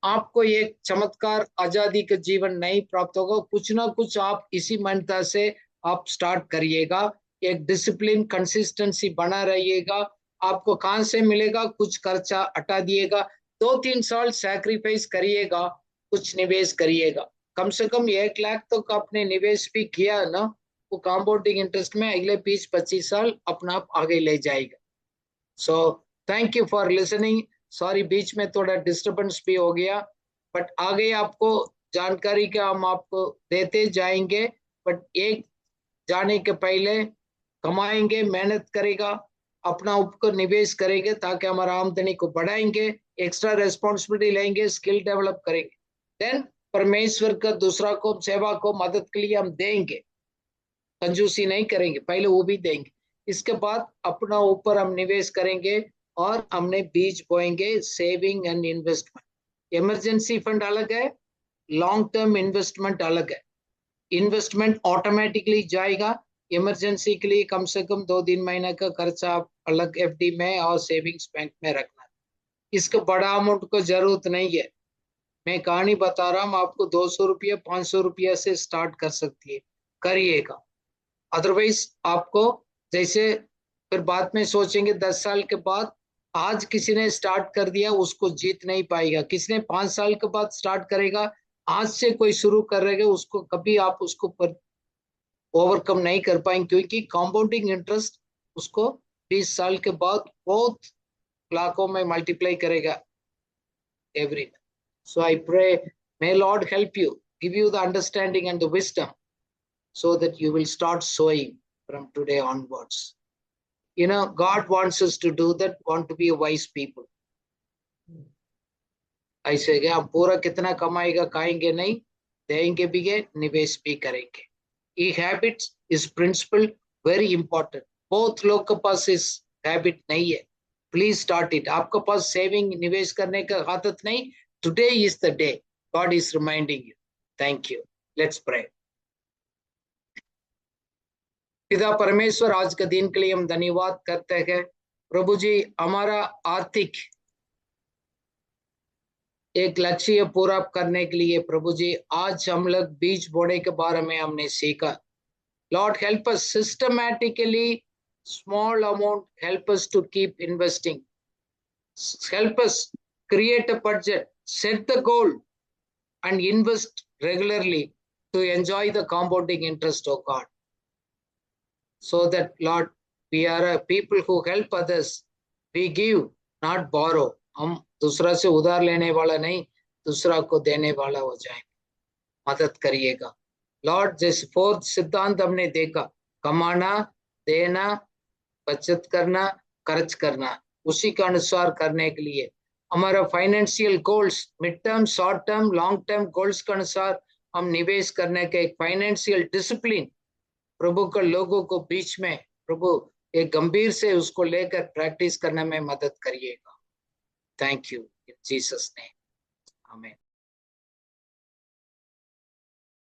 आपको एक चमत्कार आजादी का जीवन नहीं प्राप्त होगा। कुछ ना कुछ आप इसी मान्यता से आप स्टार्ट करिएगा, एक डिसिप्लिन कंसिस्टेंसी बना रहिएगा। आपको कहां से मिलेगा, कुछ खर्चा हटा दिएगा, 2-3 साल सैक्रिफाइस करिएगा, कुछ निवेश करिएगा। कम से कम 1 लाख तक तो आपने निवेश भी किया ना, वो कंपाउंडिंग इंटरेस्ट में अगले 20-25 साल अपना आप आगे ले जाएगा। So thank you for listening. Sorry बीच में थोड़ा डिस्टरबेंस भी हो गया, बट आगे आपको जानकारी का हम आपको देते जाएंगे। बट एक जाने के पहले कमाएंगे, मेहनत करेगा, अपना ऊपर निवेश करेंगे ताकि हमारा आमदनी को बढ़ाएंगे, एक्स्ट्रा रेस्पॉन्सिबिलिटी लेंगे, स्किल डेवलप करेंगे, देन परमेश्वर का दूसरा को सेवा को मदद के लिए हम देंगे, कंजूसी नहीं करेंगे, पहले वो भी देंगे। इसके बाद अपना ऊपर हम निवेश करेंगे और हमने बीज बोएंगे, saving and investment. Emergency fund अलग है, लॉन्ग टर्म इन्वेस्टमेंट अलग है। इन्वेस्टमेंट ऑटोमेटिकली जाएगा, इमरजेंसी के लिए कम से कम 2-3 महीने का खर्चा आप अलग एफडी में और सेविंग्स बैंक में रखना है। इसका बड़ा अमाउंट को जरूरत नहीं है, मैं कहानी बता रहा हूँ आपको। 200 रुपया 500 रुपया से स्टार्ट कर सकती है, करिएगा। अदरवाइज आपको जैसे फिर बाद में सोचेंगे 10 साल के बाद, आज किसी ने स्टार्ट कर दिया उसको जीत नहीं पाएगा, किसी ने 5 साल के बाद स्टार्ट करेगा, आज से कोई शुरू करेगा उसको कभी आप उसको पर ओवरकम नहीं कर पाएंगे, क्योंकि कंपाउंडिंग इंटरेस्ट उसको 20 साल के बाद बहुत लाखों में मल्टीप्लाई करेगा every. So I pray, may Lord help you, give you the understanding and the wisdom so that you will start sowing from today onwards. You know, God wants us to do that, want to be a wise people. ऐसे क्या हम पूरा कितना कमाएगा, खाएंगे नहीं, देंगे भी है, निवेश भी करेंगे। ये हैबिट इस प्रिंसिपल वेरी इंपॉर्टेंट। बहुत लोग के पास इस हैबिट नहीं है, प्लीज स्टार्ट इट। आपके पास सेविंग निवेश करने का आदत नहीं, today is the day God is reminding you. Thank you. Let's pray. पिता परमेश्वर, आज के दिन के लिए हम धन्यवाद करते हैं। प्रभु जी, हमारा आर्थिक एक लक्ष्य पूरा करने के लिए प्रभु जी आज हम लोग बीज बोने के बारे में हमने सीखा. Lord, help us systematically, small amount, help us to keep investing. Help us create a budget, set the goal, and invest regularly to enjoy the compounding interest of God. So that, Lord, we are a people who help others. We give, not borrow. हम दूसरा से उधार लेने वाला नहीं, दूसरा को देने वाला हो जाएंगे. मदद करिएगा. लॉर्ड, जैसे फोर्थ सिद्धांत हमने देखा, कमाना, देना, बचत करना, खर्च करना, उसी के अनुसार करने के लिए हमारा financial goals, mid term, short term, long term goals के अनुसार हम निवेश करने के एक फाइनेंशियल डिसिप्लिन प्रभु के लोगों को बीच में प्रभु एक गंभीर से उसको लेकर प्रैक्टिस करने में मदद करिएगा. Thank you in Jesus name, आमीन.